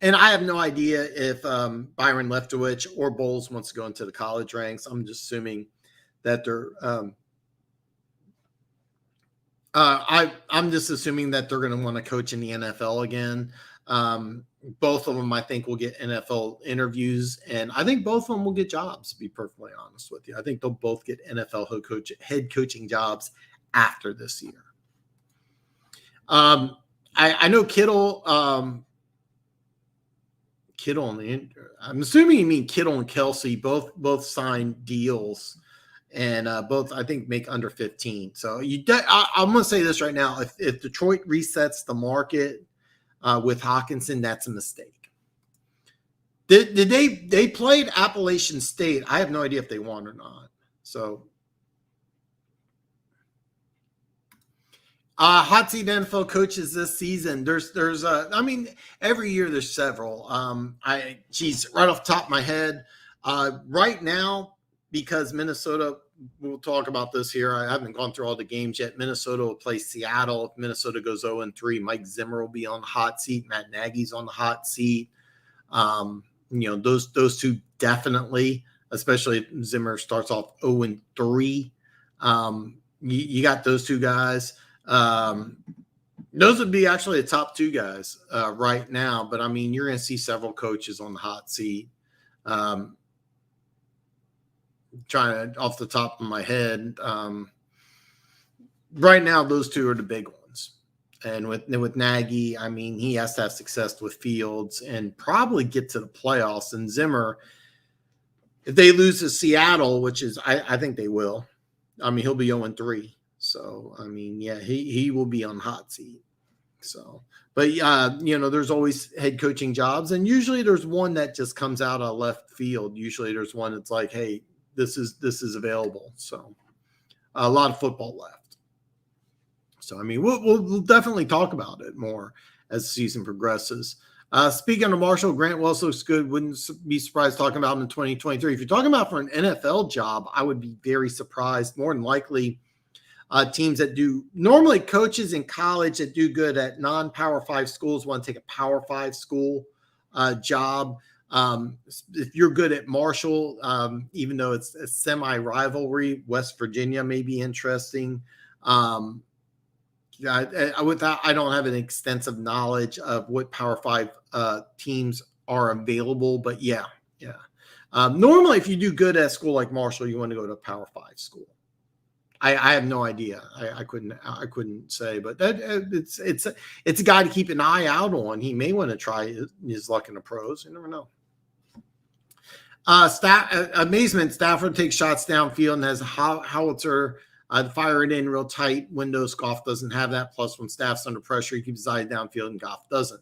And I have no idea if Byron Leftwich or Bowles wants to go into the college ranks. I'm just assuming that they're I'm just assuming that they're going to want to coach in the NFL again. Both of them, I think, will get NFL interviews, and I think both of them will get jobs, to be perfectly honest with you. I think they'll both get NFL head coaching jobs after this year. I know Kittle. I'm assuming you mean Kittle and Kelsey both signed deals, and both, I think, make under 15. So I'm going to say this right now: if Detroit resets the market with Hawkinson, that's a mistake. Did they played Appalachian State? I have no idea if they won or not. So. Hot seat NFL coaches this season. There's I mean, every year there's several. Right off the top of my head, right now, because Minnesota, we'll talk about this here. I haven't gone through all the games yet. Minnesota will play Seattle. If Minnesota goes 0-3, Mike Zimmer will be on the hot seat. Matt Nagy's on the hot seat. Those two definitely, especially if Zimmer starts off 0-3. You got those two guys. Those would be actually the top two guys right now. But I mean, you're going to see several coaches on the hot seat. Trying to, off the top of my head, right now, those two are the big ones. And with Nagy, I mean, he has to have success with Fields and probably get to the playoffs. And Zimmer, if they lose to Seattle, which is, I think they will, I mean, he'll be 0-3. So, I mean, yeah, he will be on hot seat. So, but there's always head coaching jobs. And usually there's one that just comes out of left field. Usually there's one that's like, hey, this is available. So a lot of football left. So, I mean, we'll definitely talk about it more as the season progresses. Speaking of Marshall, Grant Wells looks good. Wouldn't be surprised talking about him in 2023. If you're talking about for an NFL job, I would be very surprised. More than likely, teams that do normally coaches in college that do good at non-Power 5 schools want to take a Power 5 school job. If you're good at Marshall, even though it's a semi-rivalry, West Virginia may be interesting. I don't have an extensive knowledge of what Power 5 teams are available, but yeah. Normally, if you do good at a school like Marshall, you want to go to a Power 5 school. I have no idea. I couldn't say, but it's a guy to keep an eye out on. He may want to try his luck in the pros. You never know. Amazement. Stafford takes shots downfield and has a howitzer. Fire it in real tight windows. Goff doesn't have that. Plus, when Staff's under pressure, he keeps his eye downfield, and Goff doesn't.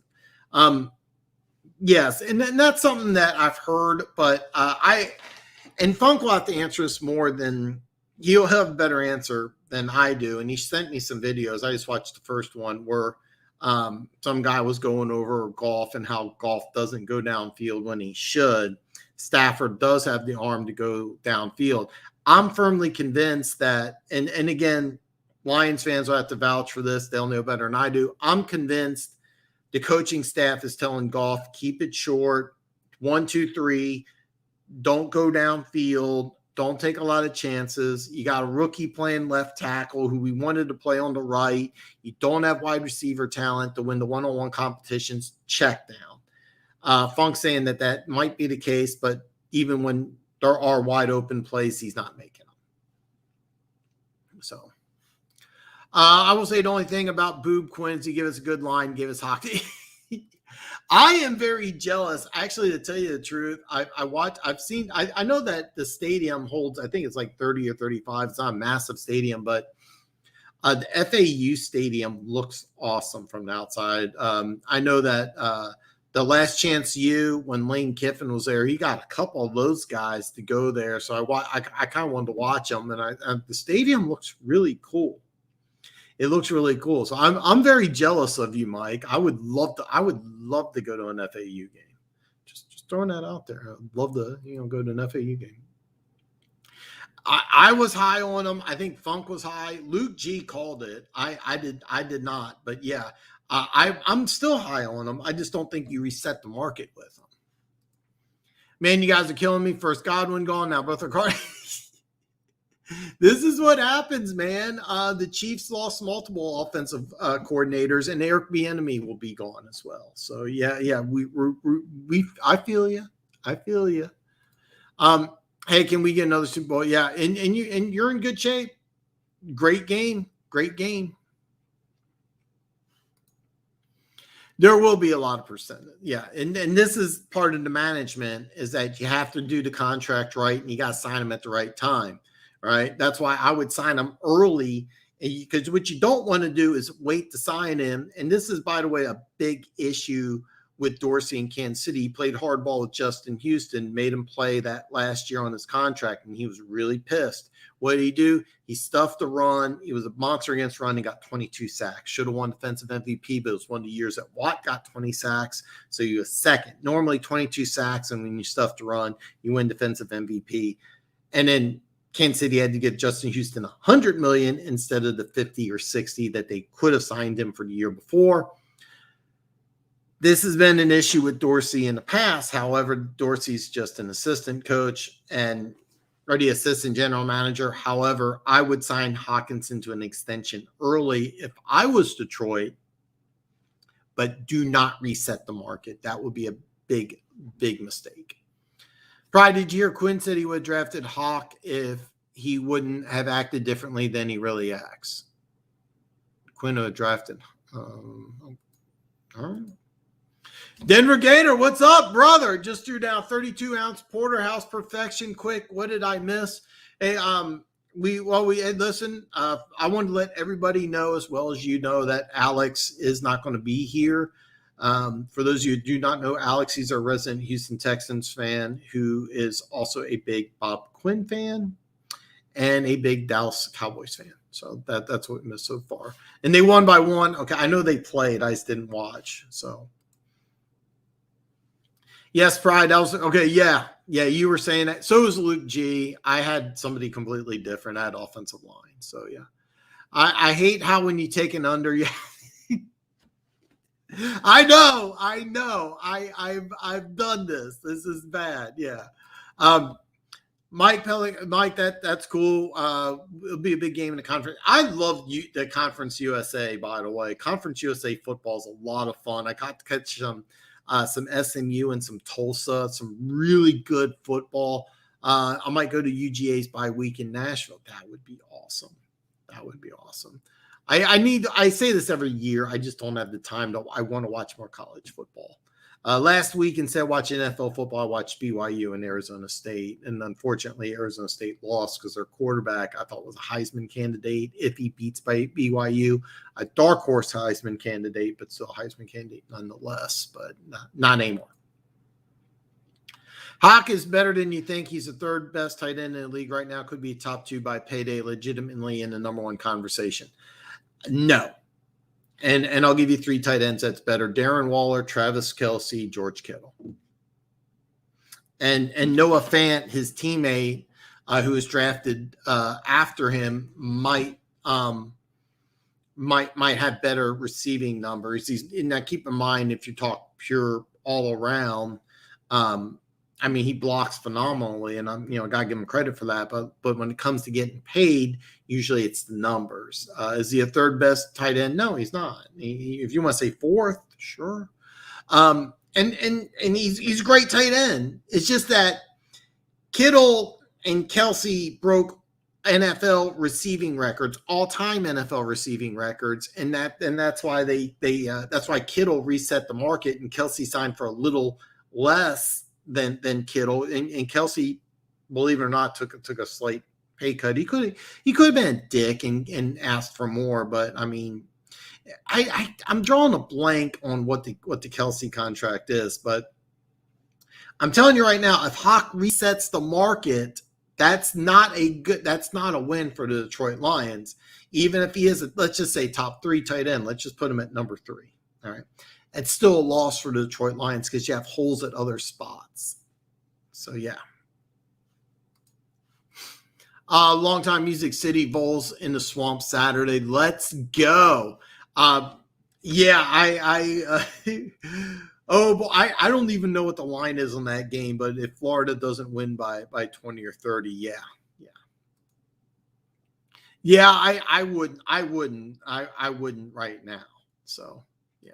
Yes, and that's something that I've heard, but Funk will have to answer this more than he'll have a better answer than I do. And he sent me some videos. I just watched the first one where some guy was going over Goff and how Goff doesn't go downfield when he should. Stafford does have the arm to go downfield. I'm firmly convinced that, and again, Lions fans will have to vouch for this. They'll know better than I do. I'm convinced the coaching staff is telling Goff, keep it short, 1, 2, 3, don't go downfield, don't take a lot of chances. You got a rookie playing left tackle who we wanted to play on the right. You don't have wide receiver talent to win the one-on-one competitions. Check down. Funk saying that might be the case, but even when there are wide open plays, he's not making them. So I will say the only thing about Boob Quinn is he gave us a good line, gave us hockey. I am very jealous. Actually, to tell you the truth, I know that the stadium holds, I think it's like 30 or 35. It's not a massive stadium, but the FAU stadium looks awesome from the outside. I know that the Last Chance U, when Lane Kiffin was there, he got a couple of those guys to go there. So I kind of wanted to watch them, and the stadium looks really cool. It looks really cool. So I'm very jealous of you, Mike. I would love to go to an FAU game. Just throwing that out there. I'd love to go to an FAU game. I was high on him. I think Funk was high. Luke G called it. I did not. But yeah, I'm still high on him. I just don't think you reset the market with him. Man, you guys are killing me. First Godwin gone. Now both are carding. This is what happens, man. The Chiefs lost multiple offensive coordinators, and Eric Bieniemy will be gone as well. So yeah, I feel you. Hey, can we get another Super Bowl? Yeah, and you're in good shape. Great game. There will be a lot of percentage. Yeah, and this is part of the management is that you have to do the contract right, and you got to sign them at the right time. Right. That's why I would sign him early, because what you don't want to do is wait to sign him. And this is, by the way, a big issue with Dorsey in Kansas City. He played hardball with Justin Houston, made him play that last year on his contract, and he was really pissed. What did he do? He stuffed the run. He was a monster against run. He got 22 sacks. Should have won defensive MVP, but it was one of the years that Watt got 20 sacks. So he was second. Normally 22 sacks, and when you stuff the run, you win defensive MVP. And then Kansas City had to give Justin Houston $100 million instead of the 50 or 60 that they could have signed him for the year before. This has been an issue with Dorsey in the past. However, Dorsey's just an assistant coach or the assistant general manager. However, I would sign Hawkinson to an extension early if I was Detroit, but do not reset the market. That would be a big, big mistake. Pride, did you hear Quinn said he would have drafted Hawk if he wouldn't have acted differently than he really acts? Quinn would have drafted. Denver Gator, what's up, brother? Just threw down 32-ounce porterhouse perfection. Quick, what did I miss? Hey, listen. I wanted to let everybody know, as well as you know, that Alex is not going to be here. For those of you who do not know Alex, he's our resident Houston Texans fan who is also a big Bob Quinn fan and a big Dallas Cowboys fan. So that's what we missed so far. And they won by 1. Okay, I know they played. I just didn't watch. So. Yes, Pride. That was okay. Yeah. You were saying that. So was Luke G. I had somebody completely different. I had offensive line. So yeah, I hate how when you take an under, yeah. I know. I've done this. This is bad. Yeah. Mike, that's cool. It'll be a big game in the conference. I love the Conference USA. By the way, Conference USA football is a lot of fun. I got to catch some SMU and some Tulsa, some really good football. I might go to UGA's bye week in Nashville. That would be awesome. I say this every year. I just don't have the time I want to watch more college football. Last week, instead of watching NFL football, I watched BYU and Arizona State. And unfortunately, Arizona State lost because their quarterback, I thought, was a Heisman candidate. If he beats by BYU, a dark horse Heisman candidate, but still a Heisman candidate nonetheless, but not anymore. Hawk is better than you think. He's the third best tight end in the league right now. Could be top 2 by payday, legitimately in the number 1 conversation. No. And I'll give you 3 tight ends that's better: Darren Waller, Travis Kelsey, George Kittle. And Noah Fant, his teammate, who was drafted after him, might have better receiving numbers. Now keep in mind, if you talk pure all around, he blocks phenomenally, and gotta give him credit for that. But when it comes to getting paid, usually it's the numbers. Is he a third best tight end? No, he's not. If you want to say fourth, sure. And he's a great tight end. It's just that Kittle and Kelsey broke NFL receiving records, all-time NFL receiving records, and that's why that's why Kittle reset the market and Kelsey signed for a little less than Kittle, and Kelsey, believe it or not, took a slight pay cut. He could have been a dick and asked for more, but I'm drawing a blank on what the Kelsey contract is. But I'm telling you right now, if Hawk resets the market, that's not a win for the Detroit Lions. Even if he is, let's just say top 3 tight end, let's just put him at number 3. All right. It's still a loss for the Detroit Lions because you have holes at other spots. So, yeah. Longtime Music City Bowls in the Swamp Saturday. Let's go. I don't even know what the line is on that game, but if Florida doesn't win by 20 or 30, yeah. I wouldn't right now. So, yeah.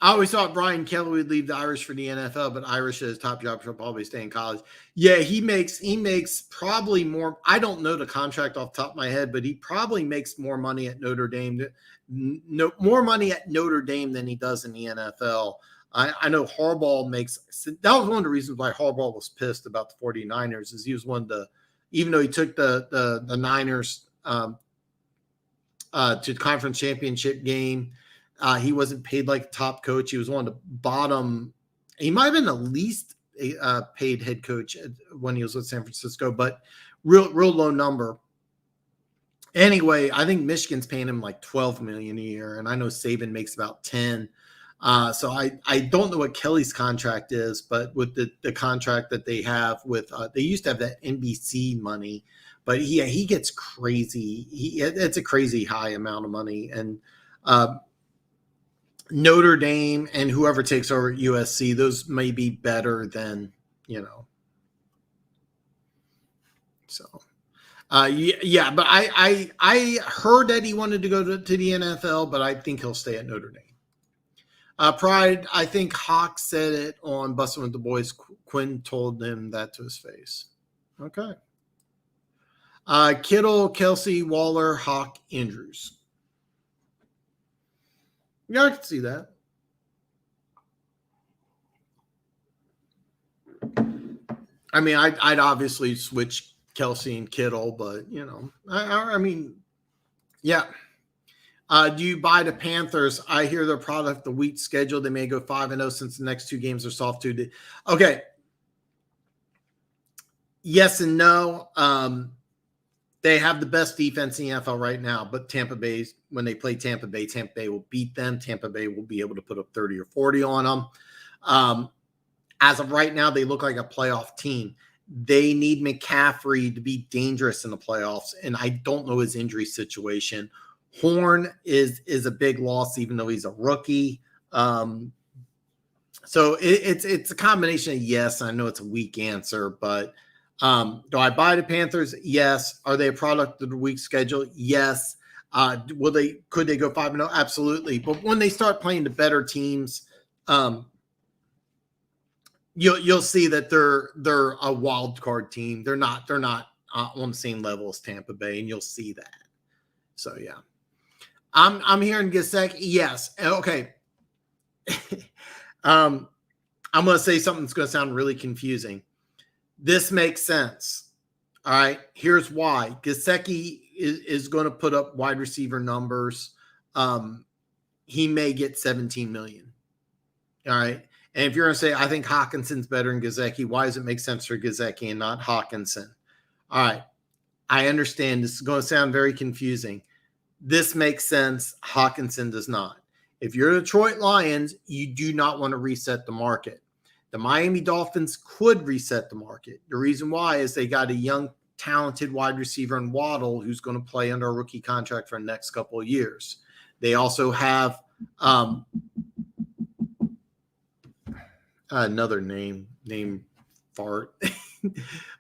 I always thought Brian Kelly would leave the Irish for the NFL, but Irish at his top job should probably stay in college. Yeah, he makes probably more. I don't know the contract off the top of my head, but he probably makes more money at Notre Dame. More money at Notre Dame than he does in the NFL. I know Harbaugh makes – that was one of the reasons why Harbaugh was pissed about the 49ers is he was one of the – even though he took the Niners to the conference championship game, he wasn't paid like a top coach. He was one of the bottom – he might have been the least paid head coach when he was with San Francisco, but real low number. Anyway, I think Michigan's paying him like $12 million a year, and I know Saban makes about 10. So I don't know what Kelly's contract is, but with the contract that they have with they used to have that NBC money, but he gets crazy. It's a crazy high amount of money, and Notre Dame and whoever takes over at USC, those may be better than So Yeah, but I heard that he wanted to go to the NFL, but I think he'll stay at Notre Dame. Pride, I think Hawk said it on Bustin' with the Boys. Quinn told him that to his face. Okay. Kittle, Kelsey, Waller, Hawk, Andrews. Yeah, I can see that. I mean, I'd obviously switch Kelsey and Kittle, but I mean, yeah. Do you buy the Panthers? I hear their product the week schedule. They may go 5-0 since the next two games are soft too. Okay. Yes and no. They have the best defense in the NFL right now, but Tampa Bay, when they play Tampa Bay will beat them. Tampa Bay will be able to put up 30 or 40 on them. As of right now, they look like a playoff team. They need McCaffrey to be dangerous in the playoffs, and I don't know his injury situation. Horn is a big loss, even though he's a rookie. So it's a combination of yes. I know it's a weak answer, but do I buy the Panthers? Yes. Are they a product of the week schedule? Yes. Could they go 5-0? Absolutely. But when they start playing the better teams, you'll see that they're a wild card team. They're not on the same level as Tampa Bay, and you'll see that. So yeah. I'm hearing Gesicki. Yes. Okay. I'm going to say something that's going to sound really confusing. This makes sense. All right. Here's why. Gesicki is going to put up wide receiver numbers. He may get 17 million. All right. And if you're going to say, I think Hawkinson's better than Gesicki, why does it make sense for Gesicki and not Hawkinson? All right. I understand this is going to sound very confusing. This makes sense. Hawkinson does not. If you're the Detroit Lions, you do not want to reset the market. The Miami Dolphins could reset the market. The reason why is they got a young, talented wide receiver in Waddle who's going to play under a rookie contract for the next couple of years. They also have another name fart.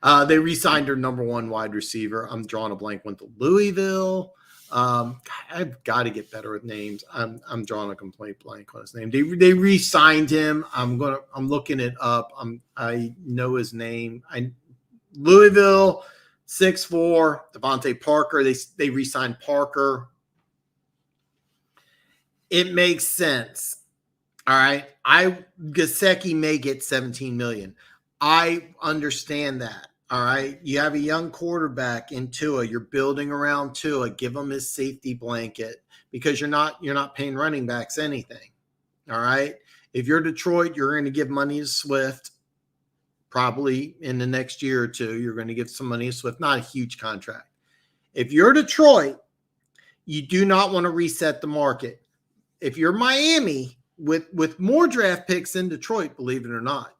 They re-signed their number one wide receiver. I'm drawing a blank. Went to Louisville. I've got to get better with names. I'm drawing a complete blank on his name. They re-signed him. I'm looking it up. I know his name. Louisville, 6'4", Devontae Parker. They re-signed Parker. It makes sense. All right. Gesicki may get 17 million. I understand that. All right. You have a young quarterback in Tua. You're building around Tua. Give him his safety blanket because you're not paying running backs anything. All right. If you're Detroit, you're going to give money to Swift. Probably in the next year or two, you're going to give some money to Swift. Not a huge contract. If you're Detroit, you do not want to reset the market. If you're Miami with more draft picks in Detroit, believe it or not,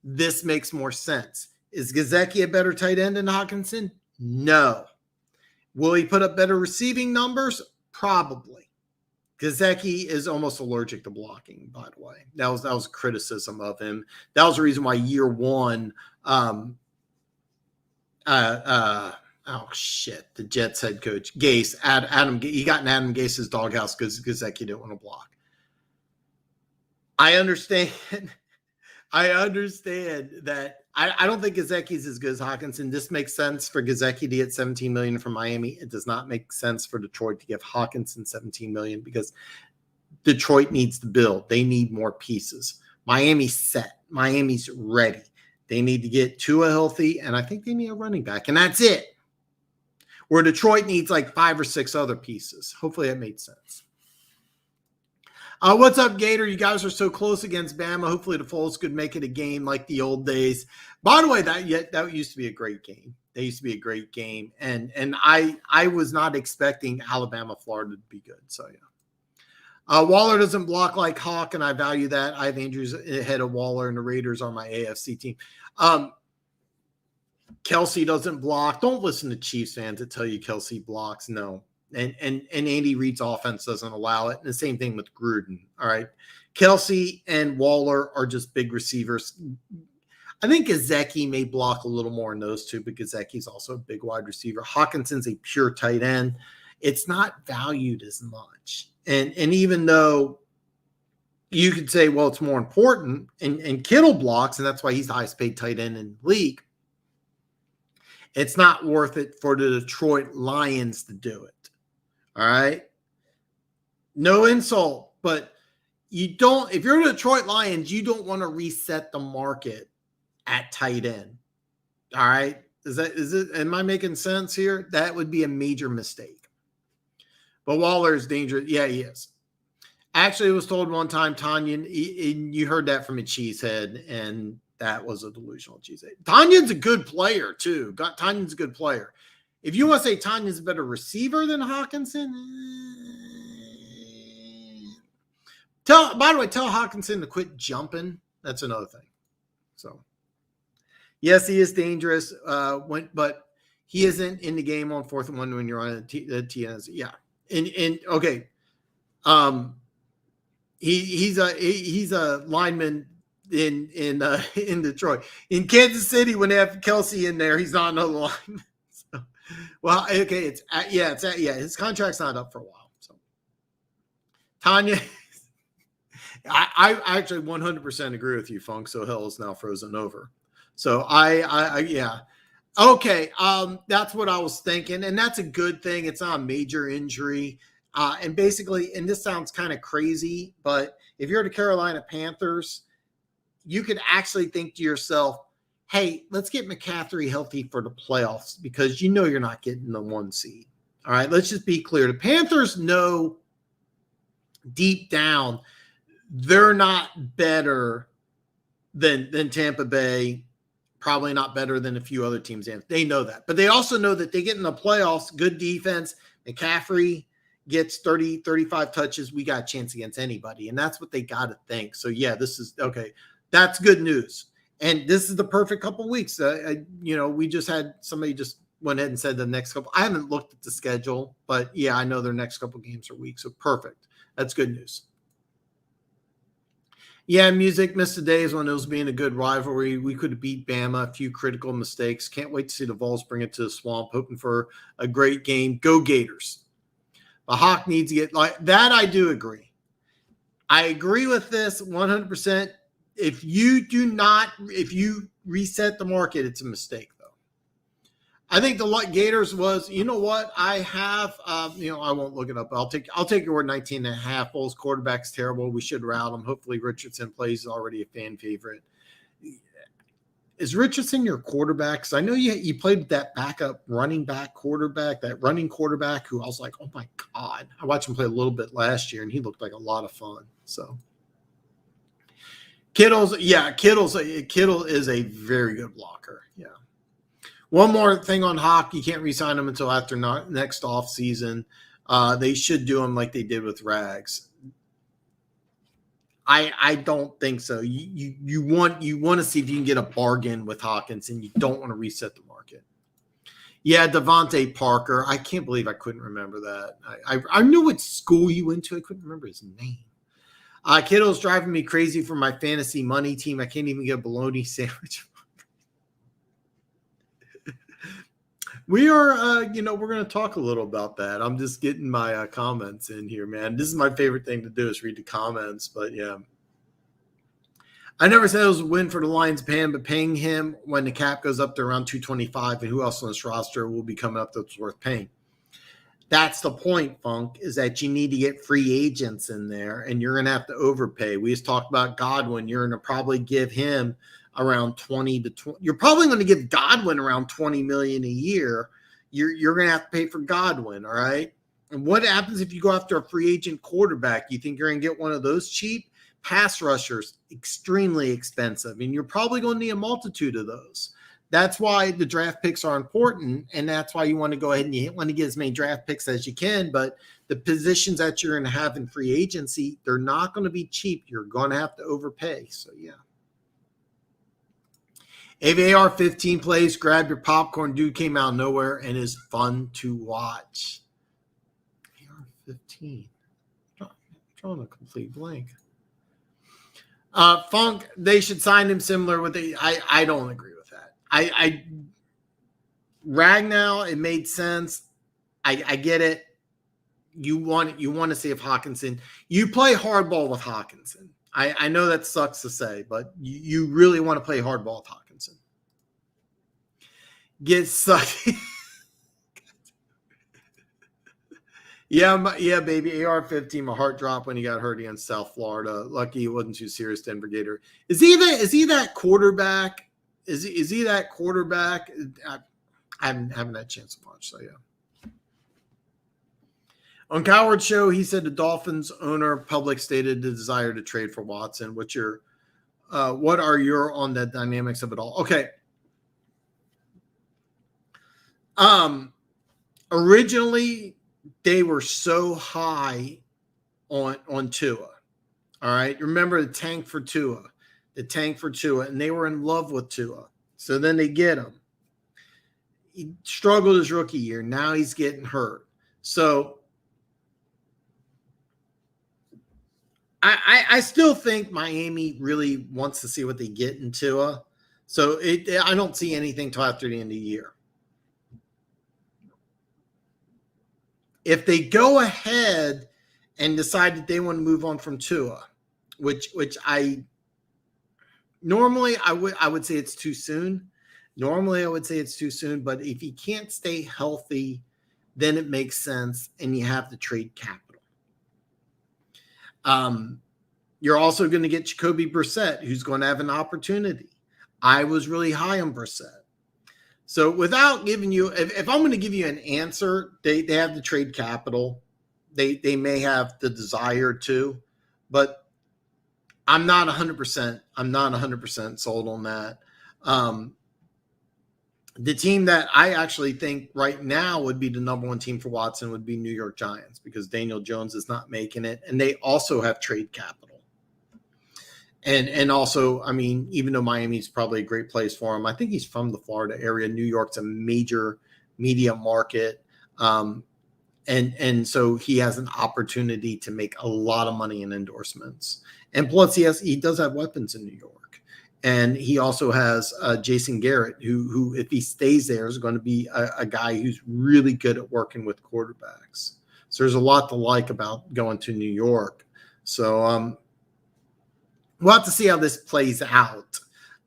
this makes more sense. Is Gesicki a better tight end than Hawkinson? No. Will he put up better receiving numbers? Probably. Gesicki is almost allergic to blocking, by the way. That was a criticism of him. That was the reason why year one, the Jets head coach, Gase, he got in Adam Gase's doghouse because Gesicki didn't want to block. I understand that. I don't think Gesicki's as good as Hawkinson. This makes sense for Gesicki to get 17 million from Miami. It does not make sense for Detroit to give Hawkinson 17 million because Detroit needs to build. They need more pieces. Miami's set. Miami's ready. They need to get Tua healthy, and I think they need a running back, and that's it. Where Detroit needs like 5 or 6 other pieces. Hopefully that made sense. What's up, Gator? You guys are so close against Bama. Hopefully the Foles could make it a game like the old days. By the way, that used to be a great game. That used to be a great game. And I was not expecting Alabama, Florida to be good. So, yeah. Waller doesn't block like Hawk, and I value that. I have Andrews ahead of Waller, and the Raiders are my AFC team. Kelsey doesn't block. Don't listen to Chiefs fans that tell you Kelsey blocks. No. And Andy Reid's offense doesn't allow it. And the same thing with Gruden. All right. Kelsey and Waller are just big receivers. I think Gesicki may block a little more in those two, but Gesicki's also a big wide receiver. Hawkinson's a pure tight end. It's not valued as much. And even though you could say, well, it's more important, and Kittle blocks, and that's why he's the highest paid tight end in the league, it's not worth it for the Detroit Lions to do it. All right? No insult, but you don't, if you're the Detroit Lions, you don't want to reset the market at tight end. All right. Am I making sense here? That would be a major mistake. But Waller is dangerous. Yeah, he is. Actually, it was told one time, Tanyan, you heard that from a cheesehead, and that was a delusional cheesehead. Tanyan's a good player, too. Tanyan's a good player. If you want to say Tanyan's a better receiver than Hawkinson, by the way, tell Hawkinson to quit jumping. That's another thing. So, yes, he is dangerous, but he isn't in the game on 4th and 1 when you're on the TNS. Yeah, and okay, he's a lineman in Detroit. In Kansas City, when they have Kelsey in there, he's not another lineman. So, well, okay, his contract's not up for a while. So, Tanya. I actually 100% agree with you, Funk. So hell is now frozen over. So yeah. Okay. That's what I was thinking. And that's a good thing. It's not a major injury. And basically, and this sounds kind of crazy, but if you're the Carolina Panthers, you could actually think to yourself, hey, let's get McCaffrey healthy for the playoffs, because you know you're not getting the 1 seed. All right. Let's just be clear. The Panthers know deep down they're not better than Tampa Bay, probably not better than a few other teams. They know that. But they also know that they get in the playoffs, good defense. McCaffrey gets 30, 35 touches. We got a chance against anybody. And that's what they got to think. So, yeah, this is – okay, that's good news. And this is the perfect couple of weeks. We just had – somebody just went ahead and said the next couple – I haven't looked at the schedule. But, yeah, I know their next couple of games are weak. So, perfect. That's good news. Yeah, music missed the days when it was being a good rivalry. We could have beat Bama, a few critical mistakes. Can't wait to see the Vols bring it to the Swamp, hoping for a great game. Go Gators. The Hawk needs to get like that. I do agree. I agree with this 100%. If you reset the market, it's a mistake, though. I think the Gators was, you know what? I have, I won't look it up. I'll take your word. 19.5. Vols quarterback's terrible. We should route him. Hopefully Richardson plays. Already a fan favorite. Is Richardson your quarterback? Because I know you played with that backup running back quarterback, that running quarterback who I was like, oh my God. I watched him play a little bit last year, and he looked like a lot of fun. So Kittle is a very good blocker. Yeah. One more thing on Hawk, you can't re-sign him until after next offseason. They should do him like they did with Rags. I don't think so. You want to see if you can get a bargain with Hawkins, and you don't want to reset the market. Yeah, Devontae Parker. I can't believe I couldn't remember that. I knew what school he went to. I couldn't remember his name. Kittle's driving me crazy for my fantasy money team. I can't even get a bologna sandwich. We are, we're going to talk a little about that. I'm just getting my comments in here, man. This is my favorite thing to do is read the comments. But, yeah. I never said it was a win for the Lions but paying him when the cap goes up to around 225, and who else on this roster will be coming up that's worth paying? That's the point, Funk, is that you need to get free agents in there, and you're going to have to overpay. We just talked about Godwin. You're going to probably give him around 20 to 20. You're probably going to give Godwin around $20 million a year. You're going to have to pay for Godwin, all right? And what happens if you go after a free agent quarterback? You think you're going to get one of those cheap? Pass rushers, extremely expensive, and you're probably going to need a multitude of those. That's why the draft picks are important, and that's why you want to go ahead and you want to get as many draft picks as you can. But the positions that you're going to have in free agency, they're not going to be cheap. You're going to have to overpay. So, yeah. If AR 15 plays, grab your popcorn. Dude came out of nowhere and is fun to watch. AR 15. I'm drawing a complete blank. Funk, they should sign him similar with the. I don't agree with that. I Ragnow, it made sense. I get it. You want to see if Hawkinson. You play hardball with Hawkinson. I know that sucks to say, but you really want to play hardball with Hawkinson. Get sucked. Yeah, baby. AR-15, my heart dropped when he got hurt against South Florida. Lucky it wasn't too serious, Denver Gator. Is he that quarterback? Is he that quarterback? I haven't had a chance to watch, so yeah. On Coward's show, he said the Dolphins owner public stated the desire to trade for Watson. What are your on the dynamics of it all? Okay. Originally, they were so high on Tua. All right. Remember the tank for Tua, and they were in love with Tua. So then they get him. He struggled his rookie year. Now he's getting hurt. So I still think Miami really wants to see what they get in Tua. So I don't see anything till after the end of the year. If they go ahead and decide that they want to move on from Tua, which I normally I would say it's too soon. Normally I would say it's too soon, but if he can't stay healthy, then it makes sense, and you have to trade capital. You're also going to get Jacoby Brissett, who's going to have an opportunity. I was really high on Brissett. So without giving you, if I'm going to give you an answer, they have the trade capital. They may have the desire to, but I'm not 100%. I'm not 100% sold on that. The team that I actually think right now would be the number one team for Watson would be New York Giants, because Daniel Jones is not making it, and they also have trade capital. And also, I mean, even though Miami's probably a great place for him, I think he's from the Florida area. New York's a major media market. And so he has an opportunity to make a lot of money in endorsements. And plus he does have weapons in New York. And he also has Jason Garrett, who if he stays there, is going to be a guy who's really good at working with quarterbacks. So there's a lot to like about going to New York. So we'll have to see how this plays out.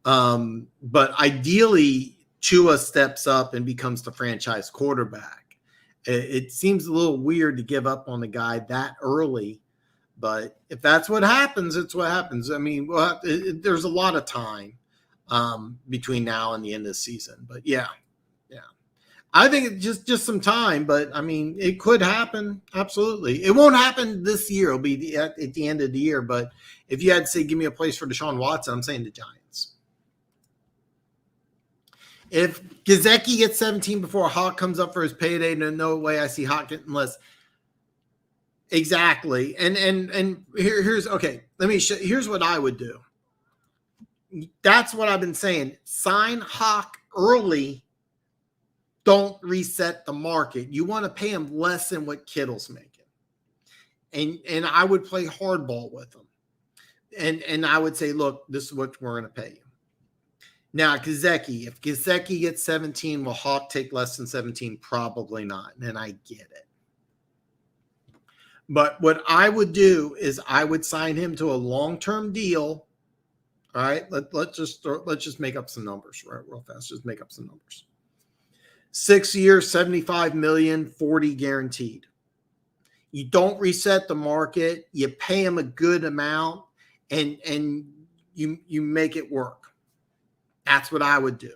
But ideally, Tua steps up and becomes the franchise quarterback. It seems a little weird to give up on a guy that early, but if that's what happens, it's what happens. I mean, there's a lot of time between now and the end of the season. But yeah. I think it's just some time, but I mean, it could happen. Absolutely. It won't happen this year. It'll be at the end of the year. But if you had to say, give me a place for Deshaun Watson, I'm saying the Giants. If Gesicki gets 17 before Hawk comes up for his payday, no way I see Hawk getting less. Exactly. And here's okay. Let me show. Here's what I would do. That's what I've been saying. Sign Hawk early. Don't reset the market. You want to pay him less than what Kittle's making. And I would play hardball with him. And I would say, look, this is what we're going to pay you. Now, Gesicki, if Gesicki gets 17, will Hawk take less than 17? Probably not. And I get it. But what I would do is I would sign him to a long-term deal. All right, let's just make up some numbers real fast. Just make up some numbers. 6 years, $75 million, 40 guaranteed. You don't reset the market. You pay him a good amount, and you make it work. That's what I would do.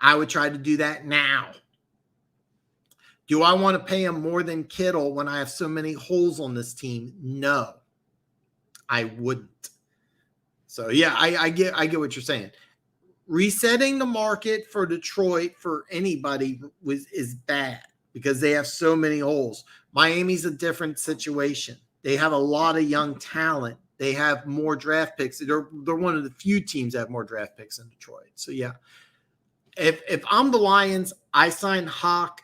I would try to do that now. Do I want to pay him more than Kittle when I have so many holes on this team? No, I wouldn't. So yeah, I get what you're saying. Resetting the market for Detroit for anybody is bad because they have so many holes. Miami's a different situation. They have a lot of young talent. They have more draft picks. They're one of the few teams that have more draft picks in Detroit. So yeah, if I'm the Lions, I sign Hawk,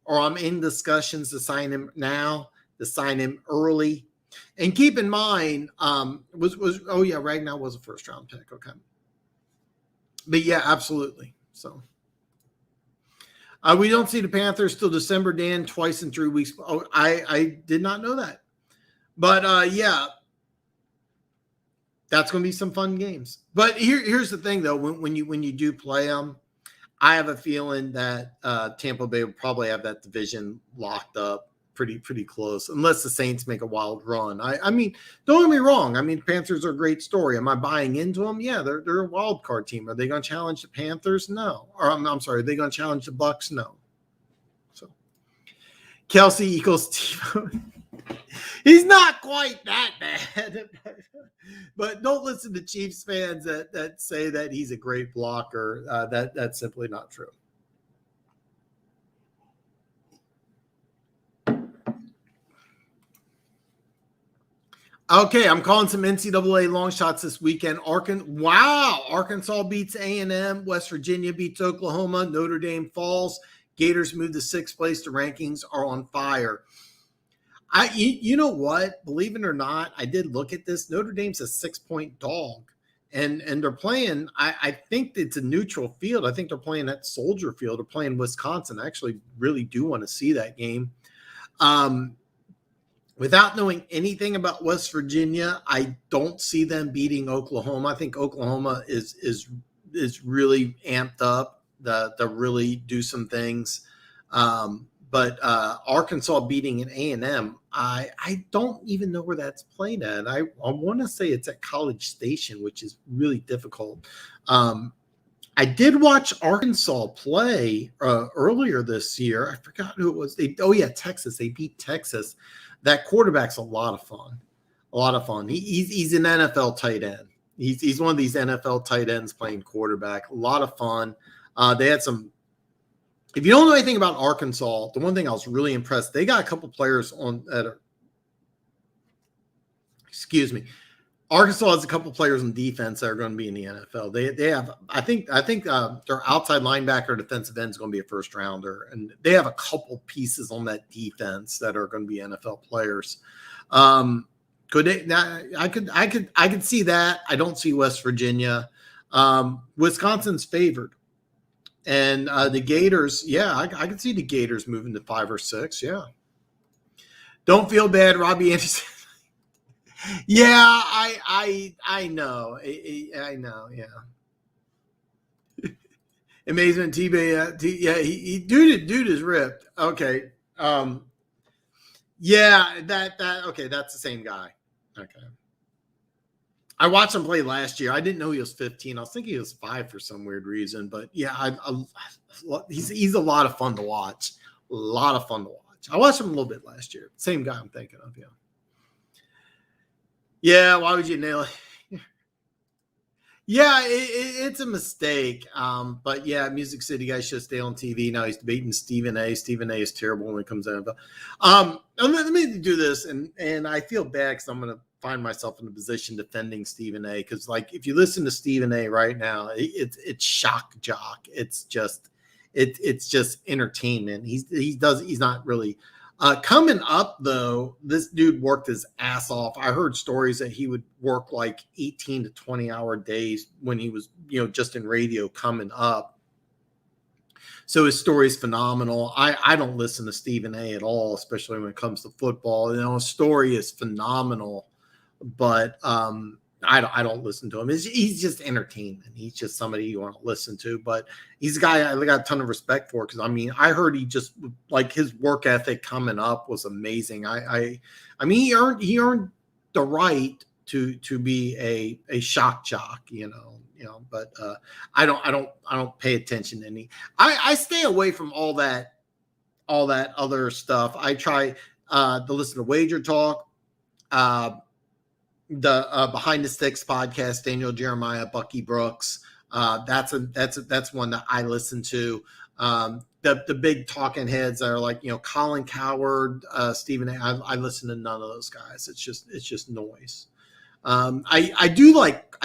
or I'm in discussions to sign him now, to sign him early. And keep in mind, Ragnar was a first round pick. Okay. But yeah, absolutely. So we don't see the Panthers till December, Dan, twice in 3 weeks. Oh, I did not know that. But yeah, that's going to be some fun games. But here's the thing, though. When you do play them, I have a feeling that Tampa Bay will probably have that division locked up pretty close, unless the Saints make a wild run. I mean, don't get me wrong. I mean, Panthers are a great story. Am I buying into them? Yeah, they're a wild card team. Are they going to challenge the Panthers? No. Or I'm sorry, are they going to challenge the Bucks? No. So Kelsey equals T. He's not quite that bad. But don't listen to Chiefs fans that say that he's a great blocker. That's simply not true. Okay, I'm calling some NCAA long shots this weekend. Arkansas beats A&M. West Virginia beats Oklahoma. Notre Dame falls. Gators move to 6th place. The rankings are on fire. You know what? Believe it or not, I did look at this. Notre Dame's a 6-point dog, and they're playing. I think it's a neutral field. I think they're playing at Soldier Field. They're playing Wisconsin. I actually really do want to see that game. Without knowing anything about West Virginia, I don't see them beating Oklahoma. I think Oklahoma is really amped up to really do some things. But Arkansas beating an A&M, I don't even know where that's played at. I want to say it's at College Station, which is really difficult. I did watch Arkansas play earlier this year. I forgot who it was. Texas. They beat Texas. That quarterback's a lot of fun. A lot of fun. He's an NFL tight end. He's one of these NFL tight ends playing quarterback. A lot of fun. They had some. If you don't know anything about Arkansas, the one thing I was really impressed, they got a couple players on that Arkansas has a couple players on defense that are going to be in the NFL. They have, I think their outside linebacker defensive end is going to be a first rounder, and they have a couple pieces on that defense that are going to be NFL players. Could they? I could see that. I don't see West Virginia. Wisconsin's favored. And the Gators, I can see the Gators moving to 5 or 6. Yeah. Don't feel bad, Robbie Anderson. Yeah, I know. I know. Yeah. Amazement T-Bay. Dude is ripped. Okay. Yeah, okay, that's the same guy. Okay. I watched him play last year. I didn't know he was 15. I was thinking he was 5 for some weird reason. But yeah, he's a lot of fun to watch. A lot of fun to watch. I watched him a little bit last year. Same guy I'm thinking of, yeah. Yeah, why would you nail it? Yeah, it's a mistake. But yeah, Music City guy should stay on TV. Now he's debating Stephen A. Stephen A is terrible when it comes out. Let me do this, and I feel bad because I'm going to find myself in a position defending Stephen A. Because like if you listen to Stephen A. right now, it's shock jock. It's just entertainment. He's not really. Coming up, though, this dude worked his ass off. I heard stories that he would work like 18 to 20-hour days when he was, just in radio coming up. So his story is phenomenal. I don't listen to Stephen A. at all, especially when it comes to football. His story is phenomenal, but I don't listen to him. He's just entertainment. He's just somebody you want to listen to. But he's a guy I got a ton of respect for because I heard he just like his work ethic coming up was amazing. He earned the right to be a shock jock, But I don't pay attention to any. I stay away from all that other stuff. I try to listen to Wager Talk. The Behind the Sticks podcast, Daniel Jeremiah, Bucky Brooks. That's one that I listen to. The big talking heads that are like, Colin Cowherd, Stephen A. I listen to none of those guys. It's just noise. I do like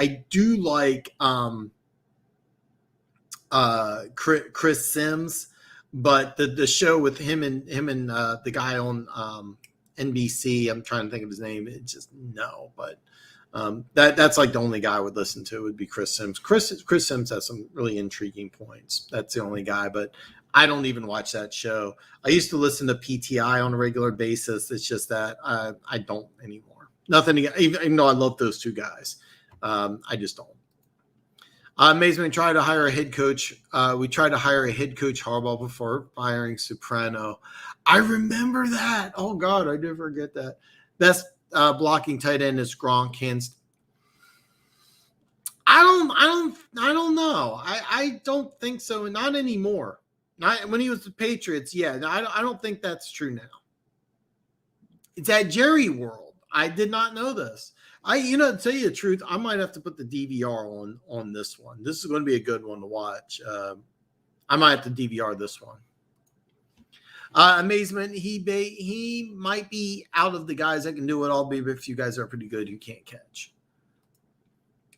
Chris Sims, but the show with him and the guy on NBC. I'm trying to think of his name. It's just no, but that's like the only guy I would listen to would be Chris Sims. Chris Sims has some really intriguing points. That's the only guy, but I don't even watch that show. I used to listen to PTI on a regular basis. It's just that I don't anymore. Nothing, even though I love those two guys. I just don't. Amazement tried to hire a head coach. We tried to hire a head coach Harbaugh before firing Soprano. I remember that. Oh God, I did forget that. Best blocking tight end is Gronk. I don't know. I don't think so. Not anymore. Not when he was the Patriots. Yeah, I don't think that's true now. It's at Jerry World. I did not know this. To tell you the truth, I might have to put the DVR on this one. This is going to be a good one to watch. I might have to DVR this one. Amazement, he might be out of the guys that can do it all, but a few guys are pretty good who can't catch.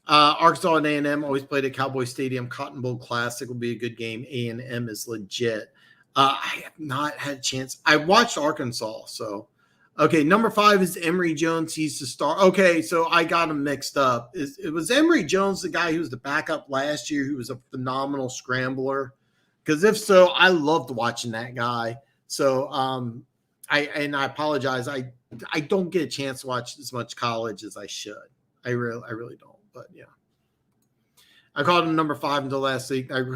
Arkansas and A&M always played at Cowboy Stadium. Cotton Bowl Classic will be a good game. A&M is legit. I have not had a chance. I watched Arkansas, so. Okay, number 5 is Emory Jones. He's the star. Okay, so I got him mixed up. It was Emory Jones, the guy who was the backup last year, who was a phenomenal scrambler? Because if so, I loved watching that guy. So I apologize. I don't get a chance to watch as much college as I should. I really don't. But yeah, I called him number 5 until last week. That's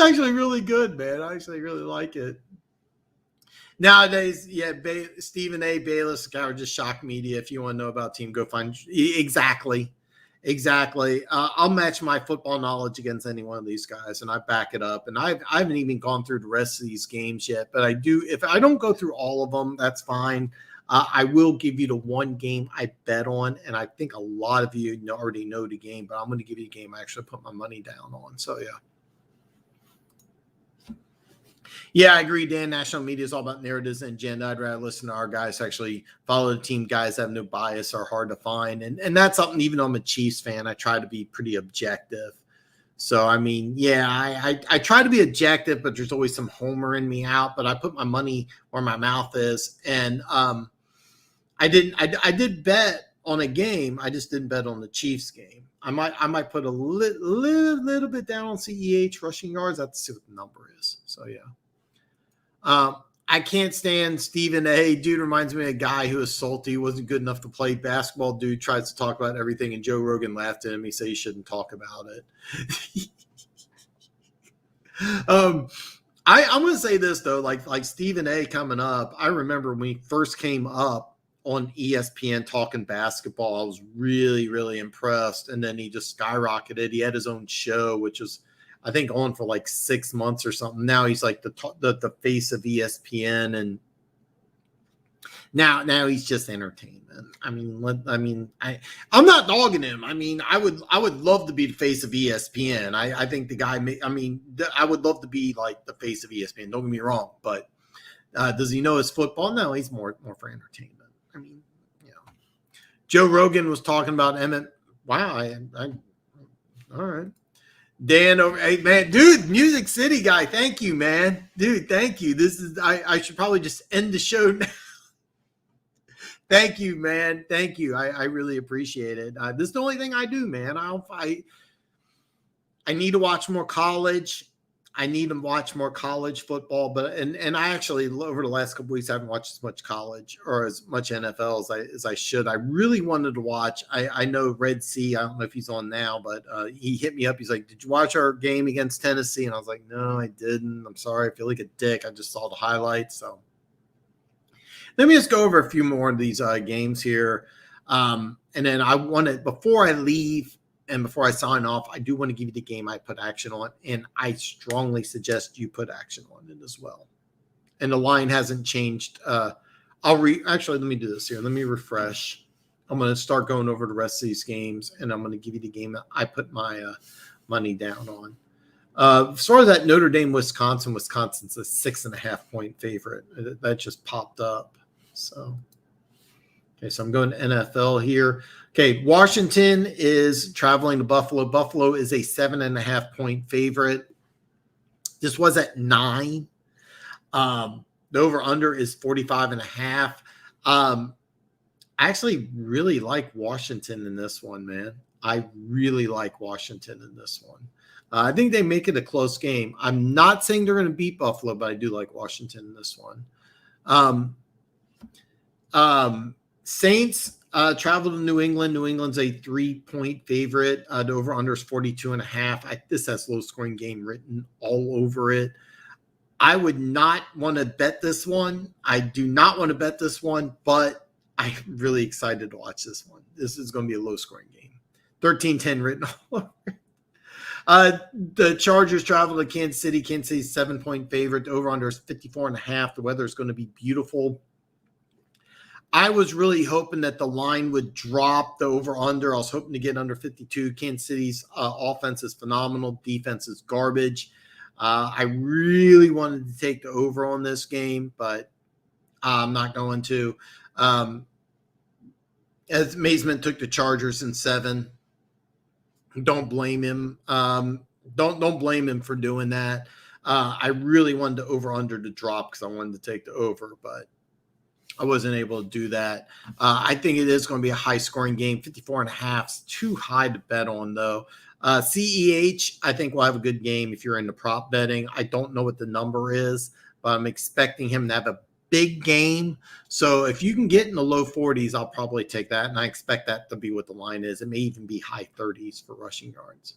actually really good, man. I actually really like it. Nowadays, yeah, Stephen A. Bayless, guy would just shock media. If you want to know about team, go find exactly. I'll match my football knowledge against any one of these guys, and I back it up. And I haven't even gone through the rest of these games yet, but I do. If I don't go through all of them, that's fine. I will give you the one game I bet on, and I think a lot of you already know the game, but I'm going to give you a game I actually put my money down on. So yeah. Yeah, I agree, Dan. National media is all about narratives and agenda. I'd rather listen to our guys actually follow the team. Guys that have no bias are hard to find. And that's something, even though I'm a Chiefs fan, I try to be pretty objective. So, I mean, yeah, I try to be objective, but there's always some homer in me out. But I put my money where my mouth is. And I did bet on a game. I just didn't bet on the Chiefs game. I might put a little bit down on CEH rushing yards. I have to see what the number is. So, yeah. I can't stand Stephen A. Dude reminds me of a guy who was salty, wasn't good enough to play basketball. Dude tries to talk about everything, and Joe Rogan laughed at him. He said he shouldn't talk about it. I'm going to say this, though, like Stephen A. coming up. I remember when he first came up on ESPN talking basketball, I was really, really impressed. And then he just skyrocketed. He had his own show, which was, I think, on for like 6 months or something. Now he's like the face of ESPN, and now he's just entertainment. I'm not dogging him. I mean, I would love to be the face of ESPN. I think the guy. I would love to be like the face of ESPN. Don't get me wrong, but does he know his football? No, he's more for entertainment. I mean, Joe Rogan was talking about Emmett. Wow, all right. Dan over, hey man, dude, Music City guy, thank you, man, dude, thank you. This is I should probably just end the show now. Thank you, man, thank you. I really appreciate it. This is the only thing I do, man. I need to watch more college. I need to watch more college football, but and I actually over the last couple of weeks I haven't watched as much college or as much NFL as I should. I really wanted to watch. I know Red Sea. I don't know if he's on now, but he hit me up. He's like, "Did you watch our game against Tennessee?" And I was like, "No, I didn't. I'm sorry. I feel like a dick. I just saw the highlights." So let me just go over a few more of these games here, and then I want to before I leave. And before I sign off, I do want to give you the game I put action on, and I strongly suggest you put action on it as well. And the line hasn't changed. Actually, let me do this here. Let me refresh. I'm going to start going over the rest of these games, and I'm going to give you the game that I put my money down on. As far as that Notre Dame, Wisconsin's a 6.5-point favorite. That just popped up. So, okay, so I'm going to NFL here. Okay, Washington is traveling to Buffalo. Buffalo is a 7.5-point favorite. This was at 9. The over-under is 45.5. I actually really like Washington in this one, man. I really like Washington in this one. I think they make it a close game. I'm not saying they're going to beat Buffalo, but I do like Washington in this one. Saints travel to New England. New England's a 3-point favorite. The over-under is 42.5. This has low-scoring game written all over it. I would not want to bet this one. I do not want to bet this one, but I'm really excited to watch this one. This is going to be a low-scoring game. 13-10 written all over. The Chargers travel to Kansas City. Kansas City's 7-point favorite. The over-under is 54.5. The weather is going to be beautiful. I was really hoping that the line would drop the over-under. I was hoping to get under 52. Kansas City's offense is phenomenal. Defense is garbage. I really wanted to take the over on this game, but I'm not going to. As Mazeman took the Chargers in 7. Don't blame him. Don't blame him for doing that. I really wanted the over-under to drop because I wanted to take the over, but I wasn't able to do that. I think it is going to be a high-scoring game. 54.5 is too high to bet on, though. CEH, I think will have a good game if you're into prop betting. I don't know what the number is, but I'm expecting him to have a big game. So if you can get in the low 40s, I'll probably take that, and I expect that to be what the line is. It may even be high 30s for rushing yards.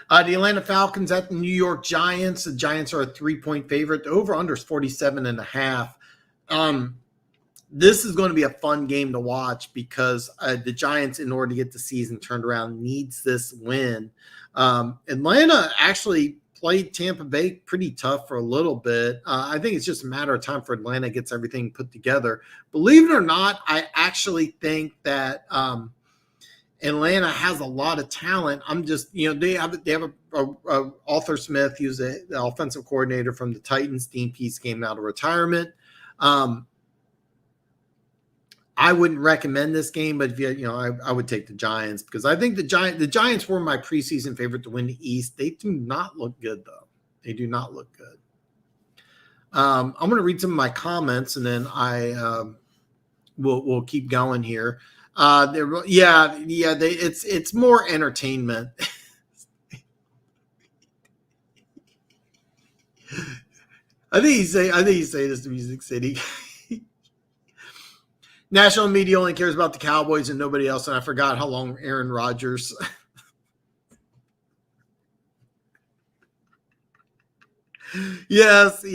The Atlanta Falcons at the New York Giants. The Giants are a 3-point favorite. The over-under is 47.5. This is going to be a fun game to watch because the Giants, in order to get the season turned around, needs this win. Atlanta actually played Tampa Bay pretty tough for a little bit. I think it's just a matter of time for Atlanta gets everything put together. Believe it or not, I actually think that Atlanta has a lot of talent. I'm just, they have Arthur Smith. He was the offensive coordinator from the Titans. Dean Pease came out of retirement. I wouldn't recommend this game, but if I would take the Giants because I think the Giants were my preseason favorite to win the East. They do not look good though. They do not look good. I'm going to read some of my comments and then we'll keep going here. It's more entertainment. I think he's saying this to Music City. National media only cares about the Cowboys and nobody else, and I forgot how long Aaron Rodgers. Yes.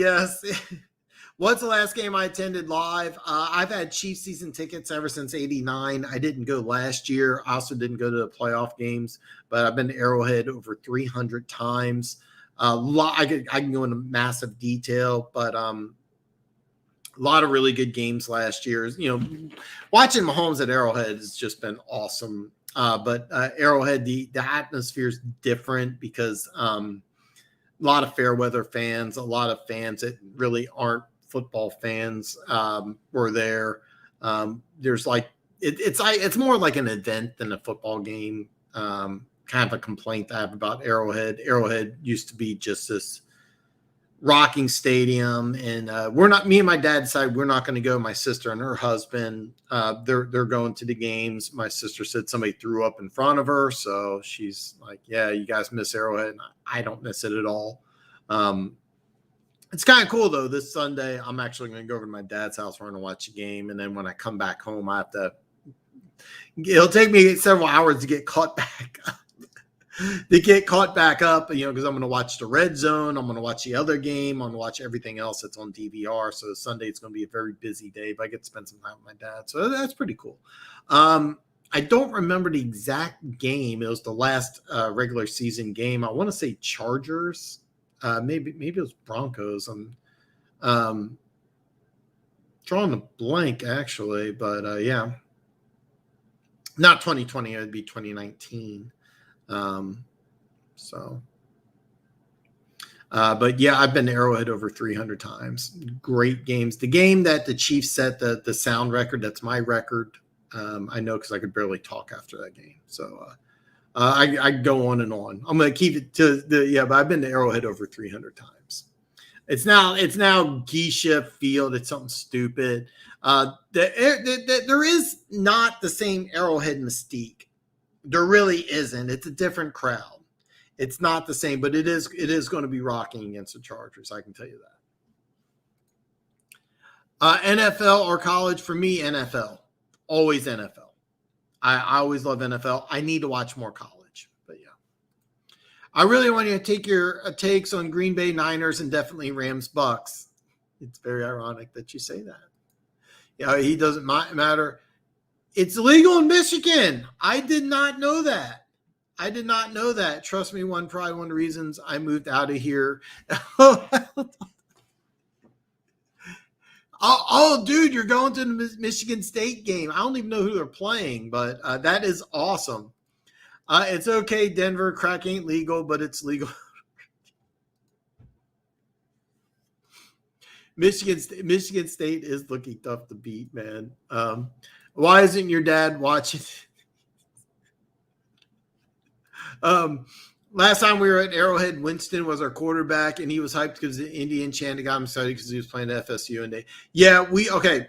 What's the last game I attended live? I've had Chiefs season tickets ever since '89. I didn't go last year. I also didn't go to the playoff games, but I've been to Arrowhead over 300 times. I can go into massive detail, but a lot of really good games last year. Watching Mahomes at Arrowhead has just been awesome. But Arrowhead, the atmosphere is different because a lot of fair weather fans, a lot of fans that really aren't football fans were there. There's it's more like an event than a football game. Kind of a complaint I have about Arrowhead. Arrowhead used to be just this rocking stadium, and me and my dad decided we're not going to go. My sister and her husband, they're going to the games. My sister said somebody threw up in front of her, so she's like, yeah, you guys miss Arrowhead, and I don't miss it at all. It's kind of cool though. This Sunday I'm actually going to go over to my dad's house. We're going to watch a game, and then when I come back home it'll take me several hours to get caught back up. Because I'm going to watch the Red Zone. I'm going to watch the other game. I'm going to watch everything else that's on DVR. So Sunday, it's going to be a very busy day, but I get to spend some time with my dad. So that's pretty cool. I don't remember the exact game. It was the last regular season game. I want to say Chargers. Maybe it was Broncos. I'm drawing a blank, actually. But, yeah. Not 2020. It would be 2019. But yeah, I've been to Arrowhead over 300 times. Great games. The game that the Chiefs set the sound record, that's my record. I know because I could barely talk after that game. So I go on and on. I'm going to keep it but I've been to Arrowhead over 300 times. It's now Geisha Field. It's something stupid. There is not the same Arrowhead mystique. There really isn't. It's a different crowd. It's not the same, but it is going to be rocking against the Chargers. I can tell you that. NFL or college? For me, NFL. Always NFL. I always love NFL. I need to watch more college, but yeah. I really want you to take your takes on Green Bay Niners and definitely Rams Bucks. It's very ironic that you say that. Yeah, he doesn't matter. It's legal in Michigan. I did not know that. Trust me, probably one of the reasons I moved out of here. Oh, dude, you're going to the Michigan State game. I don't even know who they're playing, but that is awesome. It's okay, Denver. Crack ain't legal, but it's legal. Michigan State is looking tough to beat, man. Why isn't your dad watching? Last time we were at Arrowhead, Winston was our quarterback, and he was hyped because the Indian chant got him excited because he was playing FSU. And okay.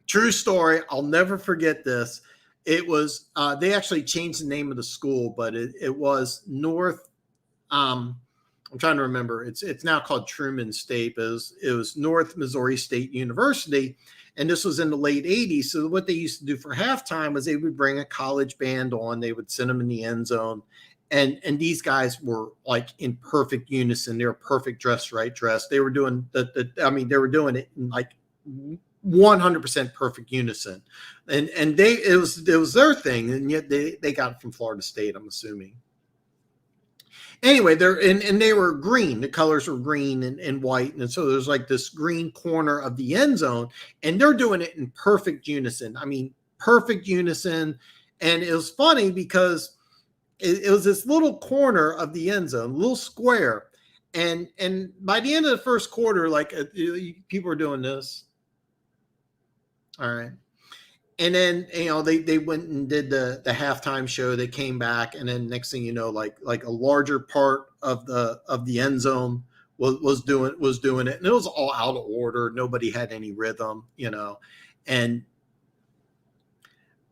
True story. I'll never forget this. It was they actually changed the name of the school, but it was North. I'm trying to remember. It's now called Truman State. But it was North Missouri State University, and this was in the late 80s. So what they used to do for halftime was they would bring a college band on. They would send them in the end zone. And these guys were like in perfect unison. They were perfect dress. They were doing they were doing it in like 100% perfect unison. And it was their thing. And yet they got it from Florida State, I'm assuming. Anyway, they were green. The colors were green and white. And so there's like this green corner of the end zone, and they're doing it in perfect unison. I mean, perfect unison. And it was funny because it was this little corner of the end zone, little square. And by the end of the first quarter, like people were doing this. All right. And then, they went and did the halftime show. They came back. And then next thing you know, like a larger part of the end zone was doing it. And it was all out of order. Nobody had any rhythm, and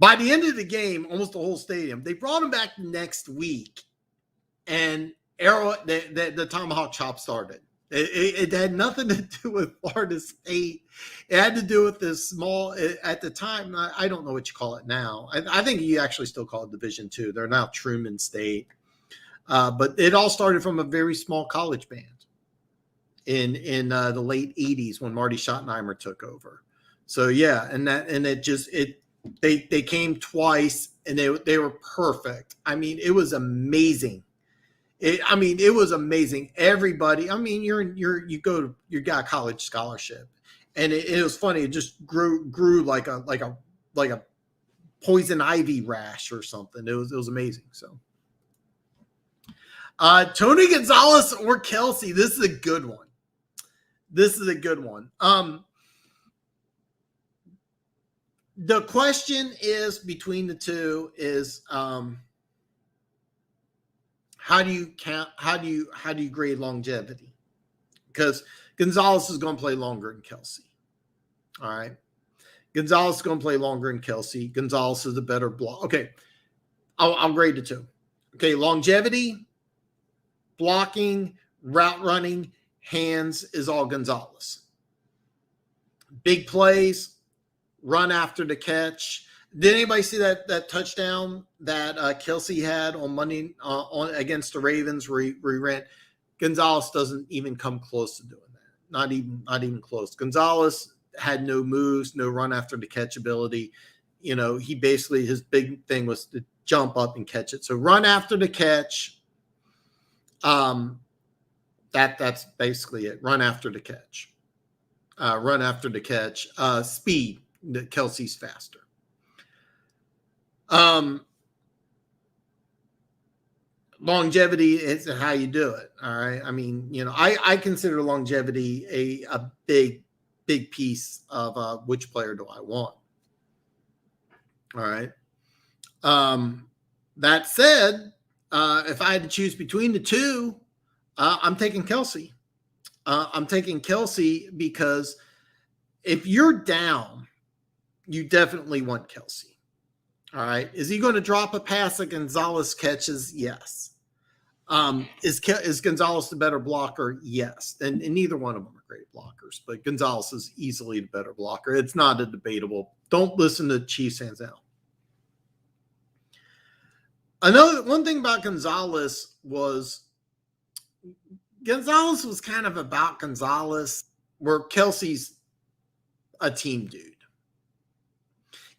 by the end of the game, almost the whole stadium, they brought him back next week, and the Tomahawk Chop started. It had nothing to do with Florida State. It had to do with this small, at the time, I don't know what you call it now. I think you actually still call it Division II. They're now Truman State. But it all started from a very small college band in the late 80s when Marty Schottenheimer took over. So, yeah, they came twice, and they were perfect. I mean, it was amazing. It was amazing. Everybody, you got a college scholarship, and it was funny. It just grew like a poison ivy rash or something. It was amazing. So, Tony Gonzalez or Kelsey. This is a good one. The question is between the two is how do you grade longevity? Because Gonzalez is going to play longer than Kelsey. All right. Gonzalez is going to play longer than Kelsey. Gonzalez is a better block. Okay. I'll grade the two. Okay. Longevity, blocking, route running, hands is all Gonzalez. Big plays, run after the catch. Did anybody see that touchdown that Kelsey had on Monday on against the Ravens where he ran? Gonzalez doesn't even come close to doing that. Not even close. Gonzalez had no moves, no run after the catch ability. He basically, his big thing was to jump up and catch it. So run after the catch. That's basically it. Run after the catch. Speed. Kelsey's faster. Longevity is how you do it. All right. I consider longevity a big piece of which player do I want. All right. That said, if I had to choose between the two, I'm taking Kelsey. I'm taking Kelsey because if you're down, you definitely want Kelsey. All right. Is he going to drop a pass that Gonzalez catches? Yes. Is Gonzalez the better blocker? Yes. And neither one of them are great blockers, but Gonzalez is easily the better blocker. It's not a debatable. Don't listen to Chiefs fans now. One thing about Gonzalez was kind of about Gonzalez, where Kelsey's a team dude.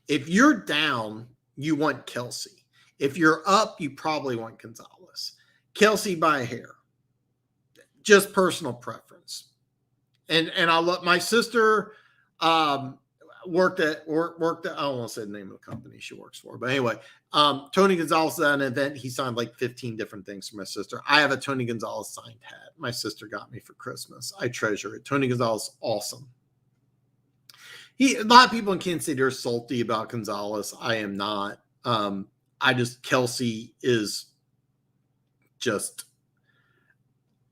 If you're down, you want Kelsey. If you're up, you probably want Gonzalez. Kelsey by a hair. Just personal preference. And I love my sister worked at I don't want to say the name of the company she works for, but anyway, Tony Gonzalez at an event, he signed like 15 different things for my sister. I have a Tony Gonzalez signed hat. My sister got me for Christmas. I treasure it. Tony Gonzalez, awesome. A lot of people in Kansas City are salty about Gonzalez. I am not. Kelsey is just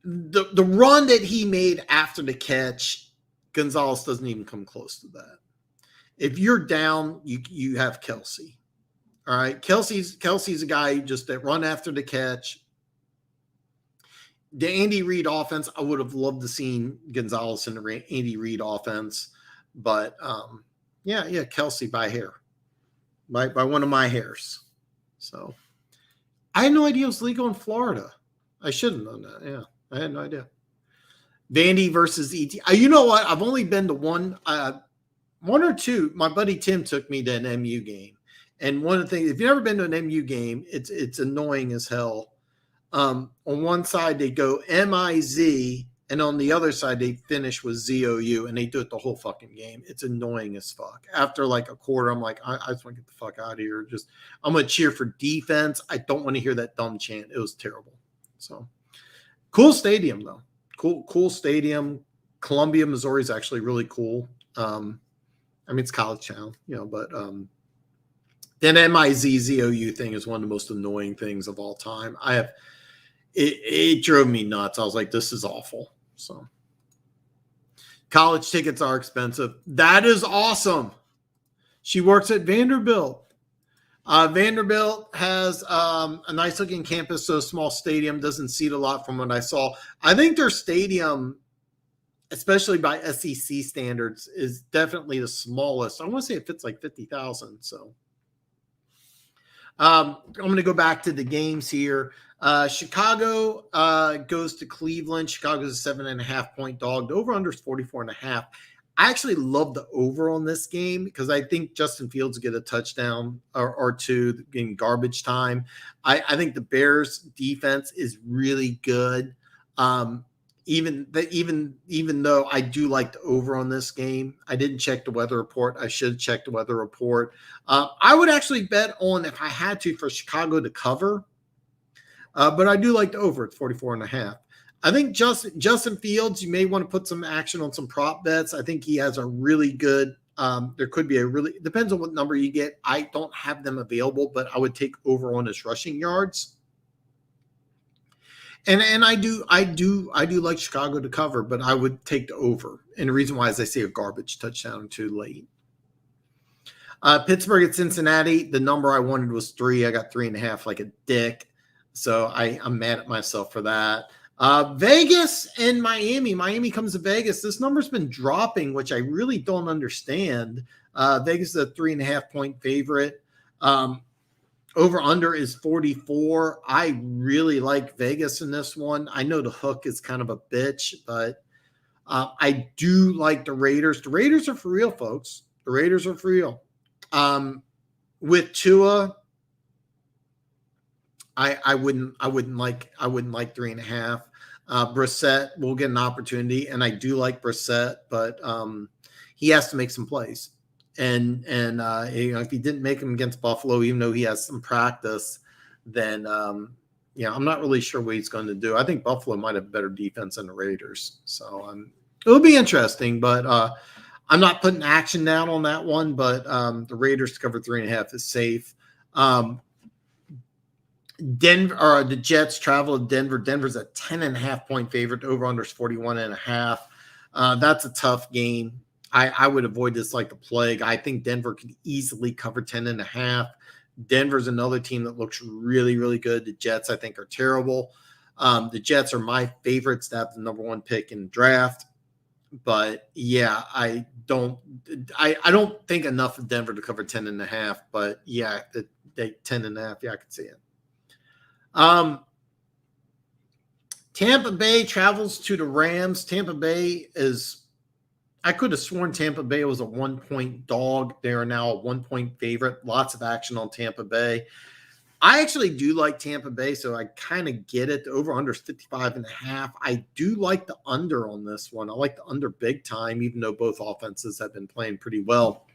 the run that he made after the catch. Gonzalez doesn't even come close to that. If you're down, you have Kelsey. All right, Kelsey's a guy just that run after the catch. The Andy Reid offense, I would have loved to seen Gonzalez in the Andy Reid offense. But yeah, Kelsey by hair, by one of my hairs. So I had no idea it was legal in Florida. I should have known that. Yeah, I had no idea. Vandy versus ET. You know what? I've only been to one or two. My buddy Tim took me to an MU game, and one of the things, if you've never been to an MU game, it's annoying as hell. On one side they go MIZ. And on the other side, they finish with ZOU, and they do it the whole fucking game. It's annoying as fuck. After like a quarter, I'm like, I just want to get the fuck out of here. I'm going to cheer for defense. I don't want to hear that dumb chant. It was terrible. So, cool stadium, though. Cool stadium. Columbia, Missouri is actually really cool. It's college town, but then MIZ-ZOU thing is one of the most annoying things of all time. It drove me nuts. I was like, this is awful. So college tickets are expensive. That is awesome. She works at Vanderbilt. Vanderbilt has a nice looking campus, so a small stadium, doesn't seat a lot from what I saw. I think their stadium, especially by SEC standards, is definitely the smallest. I want to say it fits like 50,000. So I'm going to go back to the games here. Chicago goes to Cleveland. Chicago's a 7.5 point dog. The over-under is 44.5. I actually love the over on this game because I think Justin Fields will get a touchdown or two in garbage time. I think the Bears defense is really good. Even though I do like the over on this game, I didn't check the weather report. I should have checked the weather report. I would actually bet on, if I had to, for Chicago to cover. But I do like the over at 44.5. I think Justin Fields, you may want to put some action on some prop bets. I think he has a really good, there could be depends on what number you get. I don't have them available, but I would take over on his rushing yards. And I do like Chicago to cover, but I would take the over. And the reason why is I see a garbage touchdown too late. Pittsburgh at Cincinnati, the number I wanted was 3. I got 3.5 like a dick. So I'm mad at myself for that. Vegas and Miami. Miami comes to Vegas. This number's been dropping, which I really don't understand. Vegas is a 3.5 point favorite. Over under is 44. I really like Vegas in this one. I know the hook is kind of a bitch, but I do like the Raiders. The Raiders are for real, folks. The Raiders are for real. With Tua, I wouldn't like 3.5. Brissett will get an opportunity, and I do like Brissett, but he has to make some plays. And if he didn't make them against Buffalo, even though he has some practice, then I'm not really sure what he's going to do. I think Buffalo might have better defense than the Raiders, so it'll be interesting. But I'm not putting action down on that one. But the Raiders to cover 3.5 is safe. Denver or the Jets travel to Denver. Denver's a 10.5 point favorite. Over under is 41.5. That's a tough game. I would avoid this like the plague. I think Denver could easily cover 10.5. Denver's another team that looks really, really good. The Jets, I think, are terrible. The Jets are my favorites to have the number 1 pick in the draft. But yeah, I don't think enough of Denver to cover 10.5. But yeah, the 10.5, yeah, I could see it. Tampa Bay travels to the Rams. Tampa Bay is, I could have sworn Tampa Bay was a 1-point dog. They are now a 1-point favorite. Lots of action on Tampa Bay. I actually do like Tampa Bay, so I kind of get it. The over-under is 55.5. I do like the under on this one. I like the under big time, even though both offenses have been playing pretty well.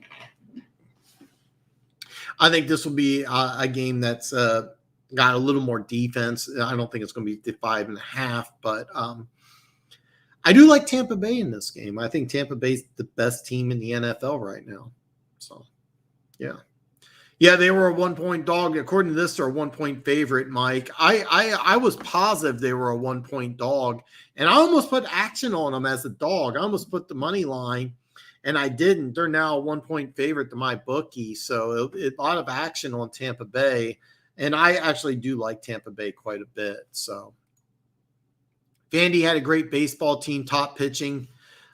I think this will be a game that's got a little more defense. I don't think it's going to be 5.5, but I do like Tampa Bay in this game. I think Tampa Bay's the best team in the NFL right now. So, yeah. Yeah, they were a 1-point dog. According to this, they're a 1-point favorite, Mike. I was positive they were a 1-point dog, and I almost put action on them as a dog. I almost put the money line, and I didn't. They're now a 1-point favorite to my bookie, so a lot of action on Tampa Bay, and I actually do like Tampa Bay quite a bit. So, Vandy had a great baseball team, top pitching.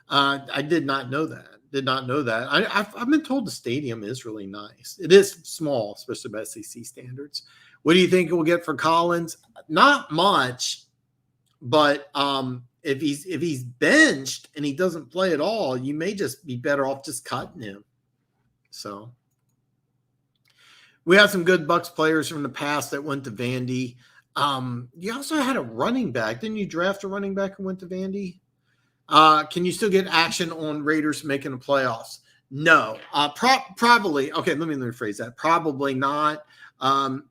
I did not know that. I've been told the stadium is really nice. It is small, especially by SEC standards. What do you think we'll get for Collins? Not much, but if he's benched and he doesn't play at all, you may just be better off just cutting him. So we have some good Bucks players from the past that went to Vandy. You also had a running back. Didn't you draft a running back who went to Vandy? Can you still get action on Raiders making the playoffs? No, probably. Okay, let me rephrase that. Probably not.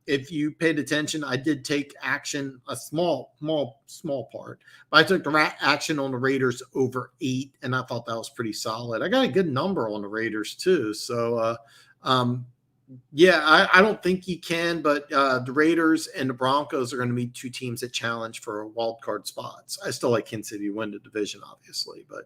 If you paid attention, I did take action, a small part, but I took the action on the Raiders over 8, and I thought that was pretty solid. I got a good number on the Raiders too. So, yeah, I don't think you can, but the Raiders and the Broncos are going to be 2 teams that challenge for wild card spots. I still like Kansas City to win the division, obviously, but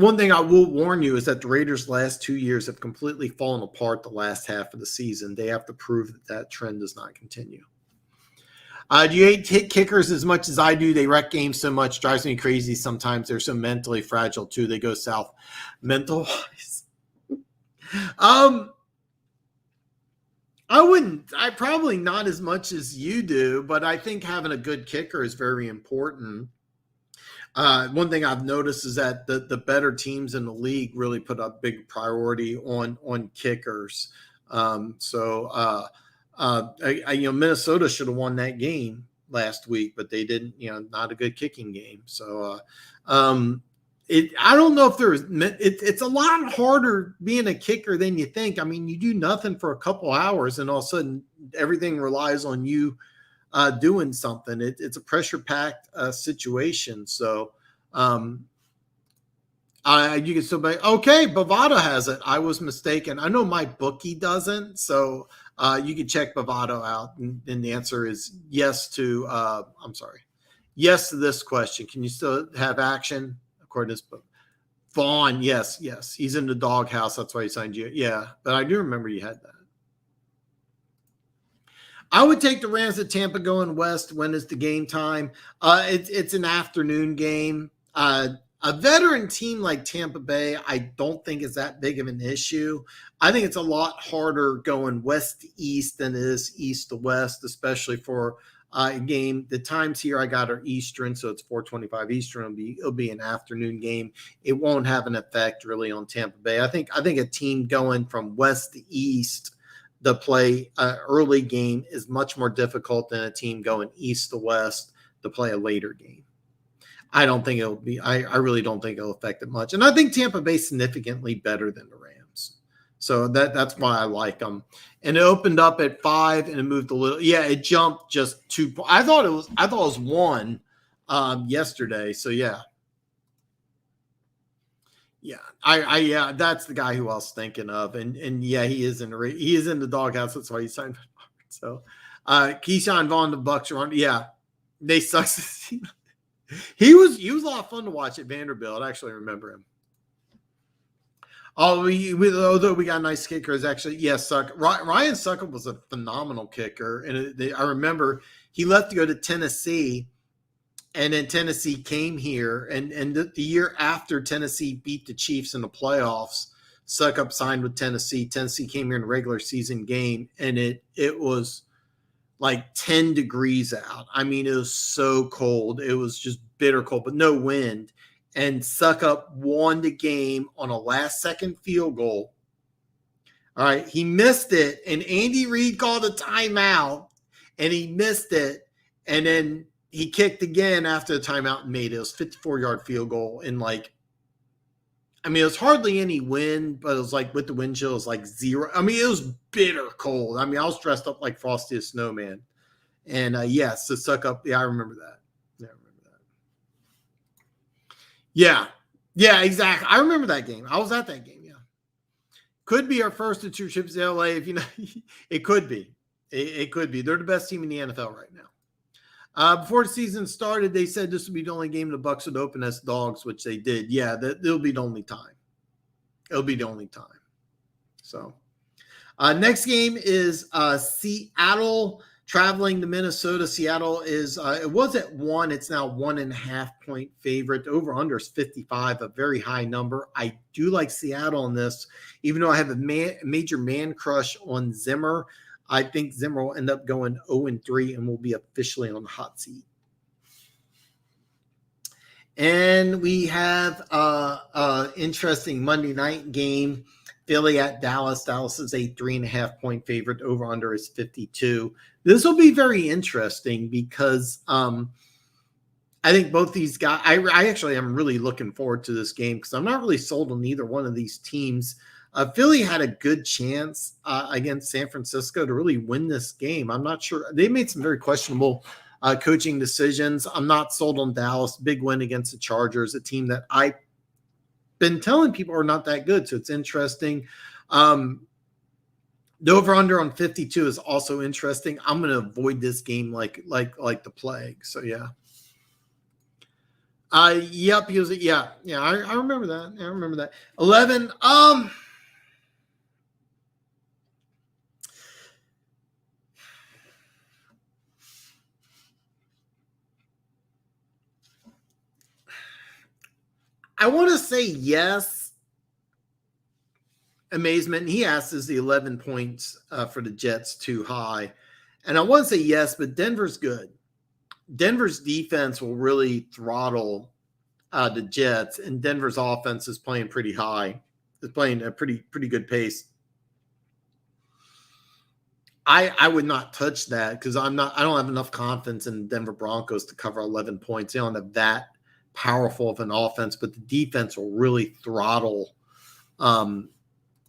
one thing I will warn you is that the Raiders' last 2 years have completely fallen apart the last half of the season. They have to prove that trend does not continue. Do you hate kickers as much as I do? They wreck games so much, drives me crazy sometimes. They're so mentally fragile too. They go south mental-wise. I probably not as much as you do, but I think having a good kicker is very important. One thing I've noticed is that the better teams in the league really put a big priority on kickers. Minnesota should have won that game last week, but they didn't. Not a good kicking game. So, I don't know if it's a lot harder being a kicker than you think. I mean, you do nothing for a couple hours and all of a sudden everything relies on you doing something. It's a pressure-packed situation. So you can still be, okay, Bovado has it. I was mistaken. I know my bookie doesn't. So you can check Bovado out. And the answer is yes to, yes to this question. Can you still have action? According to this book. Vaughn, yes. He's in the doghouse. That's why he signed you. Yeah, but I do remember you had that. I would take the Rams at Tampa going west. When is the game time? It's an afternoon game. A veteran team like Tampa Bay, I don't think is that big of an issue. I think it's a lot harder going west to east than it is east to west, especially for game. The times here I got are Eastern, so it's 4:25 Eastern. It'll be an afternoon game. It won't have an effect really on Tampa Bay. I think a team going from west to east to play an early game is much more difficult than a team going east to west to play a later game. I don't think it'll be. I really don't think it'll affect it much. And I think Tampa Bay is significantly better than the Rams. So that's why I like them. And it opened up at 5 and it moved a little. Yeah, it jumped just 2. I thought it was 1 yesterday. So yeah. Yeah, that's the guy who I was thinking of. And yeah, he is in the doghouse. That's why he signed. So, Keyshawn Vaughn, the Bucks are on. Yeah, they suck. He was a lot of fun to watch at Vanderbilt. I actually remember him. Oh, although we got nice kickers, actually, yes, Ryan Succop was a phenomenal kicker, and I remember he left to go to Tennessee, and then Tennessee came here, and the year after Tennessee beat the Chiefs in the playoffs, Succop signed with Tennessee. Tennessee came here in a regular season game, and it was like 10 degrees out. I mean, it was so cold. It was just bitter cold, but no wind. And Succop won the game on a last-second field goal. All right, he missed it, and Andy Reid called a timeout, and he missed it, and then he kicked again after the timeout and made it. It was a 54-yard field goal, and it was hardly any wind, but it was like with the wind chill, it was like zero. I mean, it was bitter cold. I mean, I was dressed up like Frosty the Snowman. And yes, the Succop. Yeah, I remember that. Yeah, exactly. I remember that game. I was at that game. Yeah, could be our first of 2 trips to LA. If you know, it could be. It could be. They're the best team in the NFL right now. Before the season started, they said this would be the only game the Bucs would open as dogs, which they did. Yeah, it'll be the only time. It'll be the only time. So, next game is Seattle traveling to Minnesota. Seattle is, it was at 1. It's now 1.5 point favorite. The over-under is 55, a very high number. I do like Seattle in this, even though I have a major man crush on Zimmer. I think Zimmer will end up going 0-3 and will be officially on the hot seat. And we have an interesting Monday night game. Philly at Dallas. Dallas is a 3.5 point favorite. Over under is 52. This will be very interesting because I think both these guys, I actually am really looking forward to this game because I'm not really sold on either one of these teams. Philly had a good chance against San Francisco to really win this game. I'm not sure. They made some very questionable coaching decisions. I'm not sold on Dallas. Big win against the Chargers, a team that I've been telling people are not that good. So it's interesting. The over-under on 52 is also interesting. I'm going to avoid this game like the plague. So, yeah. Yep, he was. Yeah. I remember that. I remember that. 11. I want to say yes. Amazement. He asked, is the 11 points for the Jets too high? And I want to say yes, but Denver's good. Denver's defense will really throttle the Jets, and Denver's offense is playing pretty high. It's playing a pretty good pace. I would not touch that because I don't have enough confidence in Denver Broncos to cover 11 points. They don't have that powerful of an offense, but the defense will really throttle.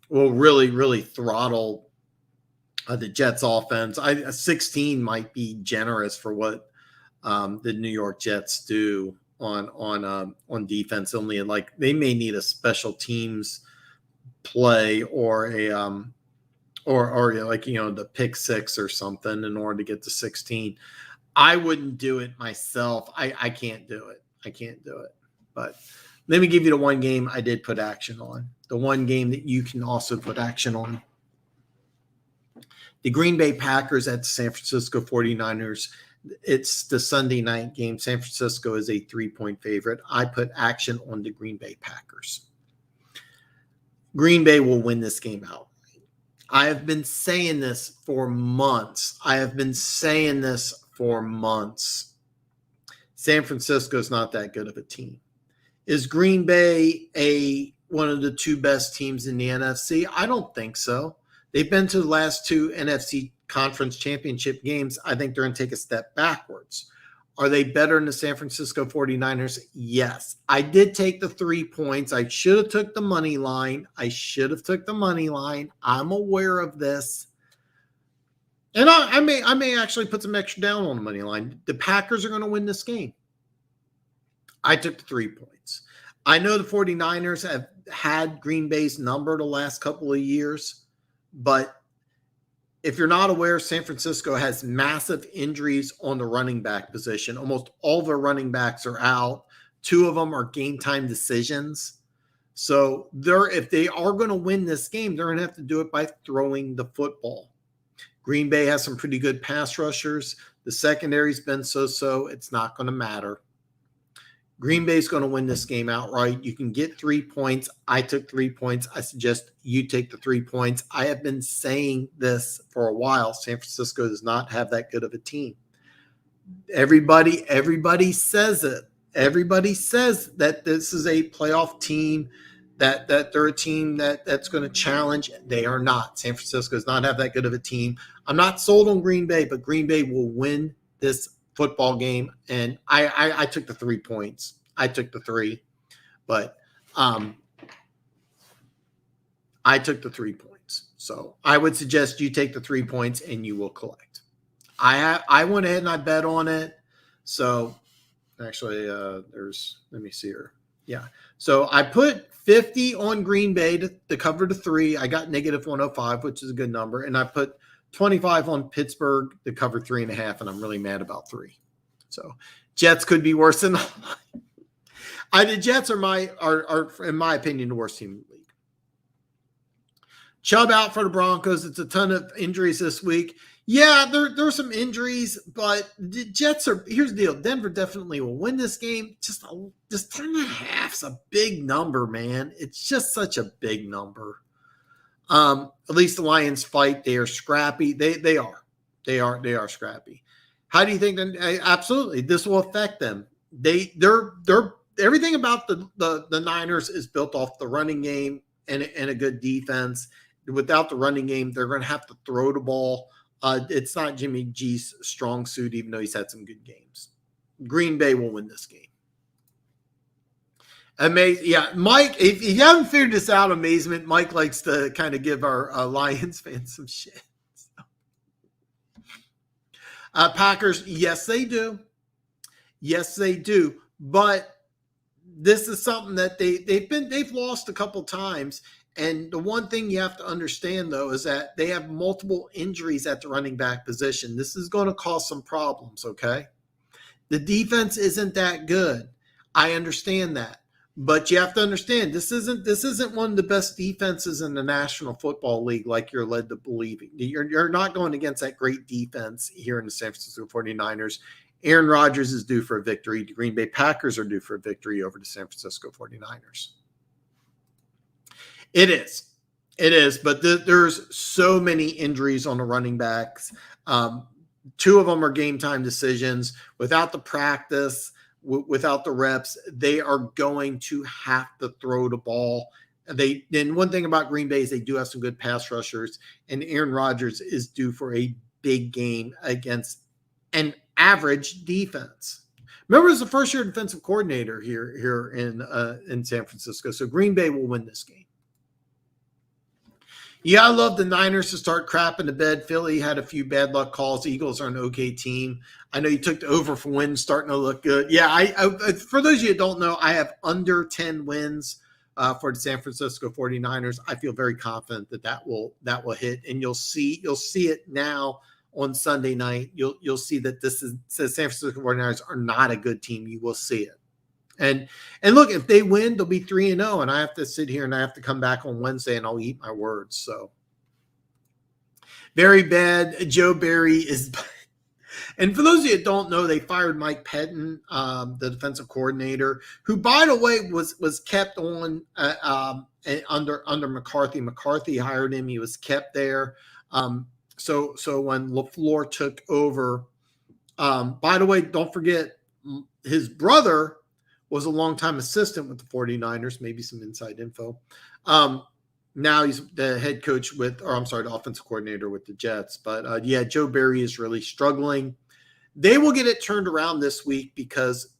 Will really throttle the Jets offense. 16 might be generous for what the New York Jets do on defense. Only like they may need a special teams play or a or like the pick 6 or something in order to get to 16. I wouldn't do it myself. I can't do it. But let me give you the one game I did put action on. The one game that you can also put action on. The Green Bay Packers at the San Francisco 49ers. It's the Sunday night game. San Francisco is a 3-point favorite. I put action on the Green Bay Packers. Green Bay will win this game out. I have been saying this for months. San Francisco is not that good of a team. Is Green Bay one of the 2 best teams in the NFC? I don't think so. They've been to the last 2 NFC conference championship games. I think they're going to take a step backwards. Are they better than the San Francisco 49ers? Yes. I did take the 3 points. I should have took the money line. I'm aware of this. And I may actually put some extra down on the money line. The Packers are going to win this game. I took the 3 points. I know the 49ers have had Green Bay's number the last couple of years, but if you're not aware, San Francisco has massive injuries on the running back position. Almost all their running backs are out. 2 of them are game time decisions. So if they are going to win this game, they're going to have to do it by throwing the football. Green Bay has some pretty good pass rushers. The secondary's been so-so. It's not going to matter. Green Bay's going to win this game outright. You can get 3 points. I took 3 points. I suggest you take the 3 points. I have been saying this for a while. San Francisco does not have that good of a team. Everybody says it. Everybody says that this is a playoff team, that they're a team that's going to challenge. They are not. San Francisco does not have that good of a team. I'm not sold on Green Bay, but Green Bay will win this football game, and I took the 3 points. I took the 3, but I took the 3 points. So I would suggest you take the 3 points and you will collect. I went ahead and I bet on it. So actually, let me see here. Yeah. So I put 50 on Green Bay to cover the 3. I got negative 105, which is a good number. And I put 25 on Pittsburgh to cover 3.5, and I'm really mad about 3. So Jets could be worse than the Jets are in my opinion the worst team in the league. Chubb out for the Broncos. It's a ton of injuries this week. Yeah, there's some injuries, but the Jets are. Here's the deal: Denver definitely will win this game. Just 10.5 is a big number, man. It's just such a big number. At least the Lions fight. They are scrappy. They are scrappy. How do you think? Absolutely, this will affect them. They're everything about the Niners is built off the running game and a good defense. Without the running game, they're going to have to throw the ball. It's not Jimmy G's strong suit, even though he's had some good games. Green Bay will win this game. Amazing. Yeah, Mike, if you haven't figured this out, amazement, Mike likes to kind of give our Lions fans some shit. So. Packers, yes, they do. Yes, they do. But this is something that they've lost a couple times. And the one thing you have to understand, though, is that they have multiple injuries at the running back position. This is going to cause some problems, okay? The defense isn't that good. I understand that. But you have to understand, this isn't one of the best defenses in the National Football League like you're led to believe. You're not going against that great defense here in the San Francisco 49ers. Aaron Rodgers is due for a victory. The Green Bay Packers are due for a victory over the San Francisco 49ers. It is, but there's so many injuries on the running backs. 2 of them are game time decisions. Without the practice, without the reps, they are going to have to throw the ball. Then one thing about Green Bay is they do have some good pass rushers, and Aaron Rodgers is due for a big game against an average defense. Remember, he's the first-year defensive coordinator here in San Francisco, so Green Bay will win this game. Yeah, I love the Niners to start crapping the bed. Philly had a few bad luck calls. Eagles are an okay team. I know you took the over for wins, starting to look good. Yeah, I for those of you who don't know, I have under 10 wins for the San Francisco 49ers. I feel very confident that will hit, and you'll see it now on Sunday night. You'll see that the San Francisco 49ers are not a good team. You will see it. And look, if they win, they'll be 3-0, and I have to sit here and I have to come back on Wednesday and I'll eat my words. So very bad. Joe Barry is, and for those of you that don't know, they fired Mike Pettin, the defensive coordinator, who, by the way, was kept on under McCarthy. McCarthy hired him. He was kept there. So when LaFleur took over, by the way, don't forget his brother was a longtime assistant with the 49ers, maybe some inside info. Now he's the head coach the offensive coordinator with the Jets. But yeah, Joe Barry is really struggling. They will get it turned around this week because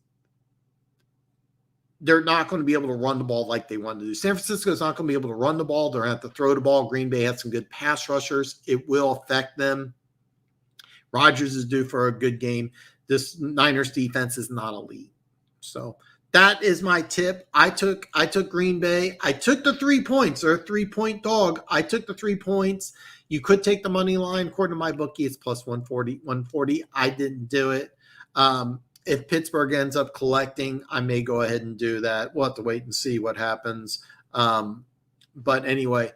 they're not going to be able to run the ball like they want to do. San Francisco is not going to be able to run the ball. They're going to have to throw the ball. Green Bay has some good pass rushers. It will affect them. Rodgers is due for a good game. This Niners defense is not elite. So That is my tip. I took Green Bay. I took the 3 points. They're a 3-point dog. I took the 3 points. You could take the money line. According to my bookie, it's plus 140. I didn't do it. If Pittsburgh ends up collecting, I may go ahead and do that. We'll have to wait and see what happens. But anyway,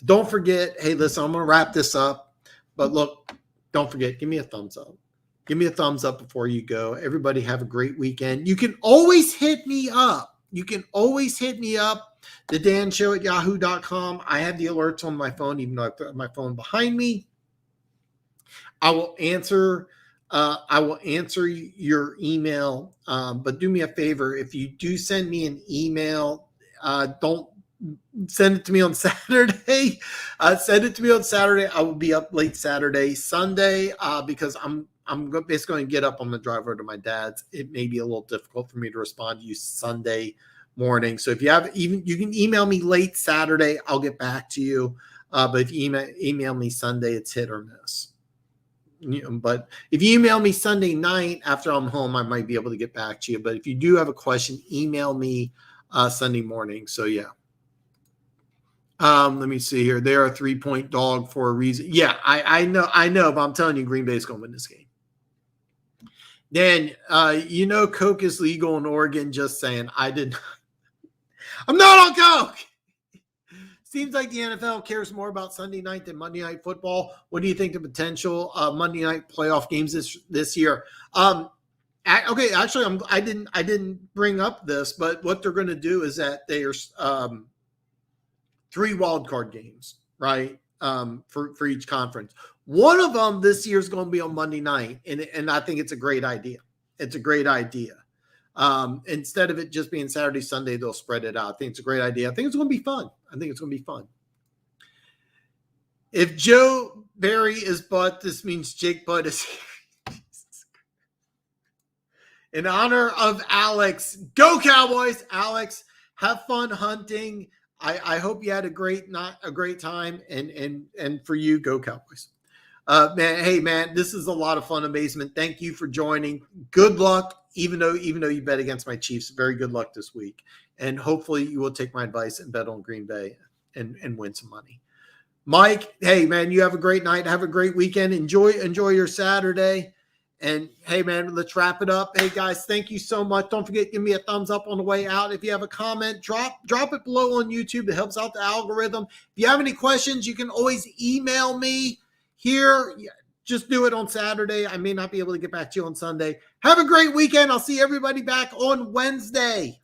don't forget, hey, listen, I'm going to wrap this up. But look, don't forget, give me a thumbs up. Give me a thumbs up before you go. Everybody have a great weekend. You can always hit me up. The Dan Show at yahoo.com. I have the alerts on my phone, even though I put my phone behind me. I will answer your email. But do me a favor. If you do send me an email, don't send it to me on Saturday. Send it to me on Saturday. I will be up late Saturday, Sunday, because I'm basically going to get up on the drive over to my dad's. It may be a little difficult for me to respond to you Sunday morning. So if you have you can email me late Saturday. I'll get back to you. But if you email me Sunday, it's hit or miss. But if you email me Sunday night after I'm home, I might be able to get back to you. But if you do have a question, email me Sunday morning. So yeah. Let me see here. They're a 3-point dog for a reason. Yeah, I know, but I'm telling you, Green Bay is going to win this game. Dan, Coke is legal in Oregon. Just saying. I'm not on Coke. Seems like the NFL cares more about Sunday night than Monday Night Football. What do you think the potential Monday night playoff games this year? Okay, actually, I didn't bring up this, but what they're going to do is that they are 3 wild card games, right? For each conference. One of them this year is going to be on Monday night, and I think it's a great idea. It's a great idea. Instead of it just being Saturday, Sunday, they'll spread it out. I think it's a great idea. I think it's going to be fun. If Joe Barry is butt, this means Jake Butt is here. In honor of Alex, go Cowboys! Alex, have fun hunting. I hope you had a great time, and for you, go Cowboys. Man, this is a lot of fun, amazement. Thank you for joining. Good luck, even though you bet against my Chiefs. Very good luck this week, and hopefully you will take my advice and bet on Green Bay and win some money. Mike, hey man, you have a great night. Have a great weekend. Enjoy your Saturday. And hey, man, let's wrap it up. Hey, guys, thank you so much. Don't forget, give me a thumbs up on the way out. If you have a comment, drop it below on YouTube. It helps out the algorithm. If you have any questions, you can always email me here. Just do it on Saturday. I may not be able to get back to you on Sunday. Have a great weekend. I'll see everybody back on Wednesday.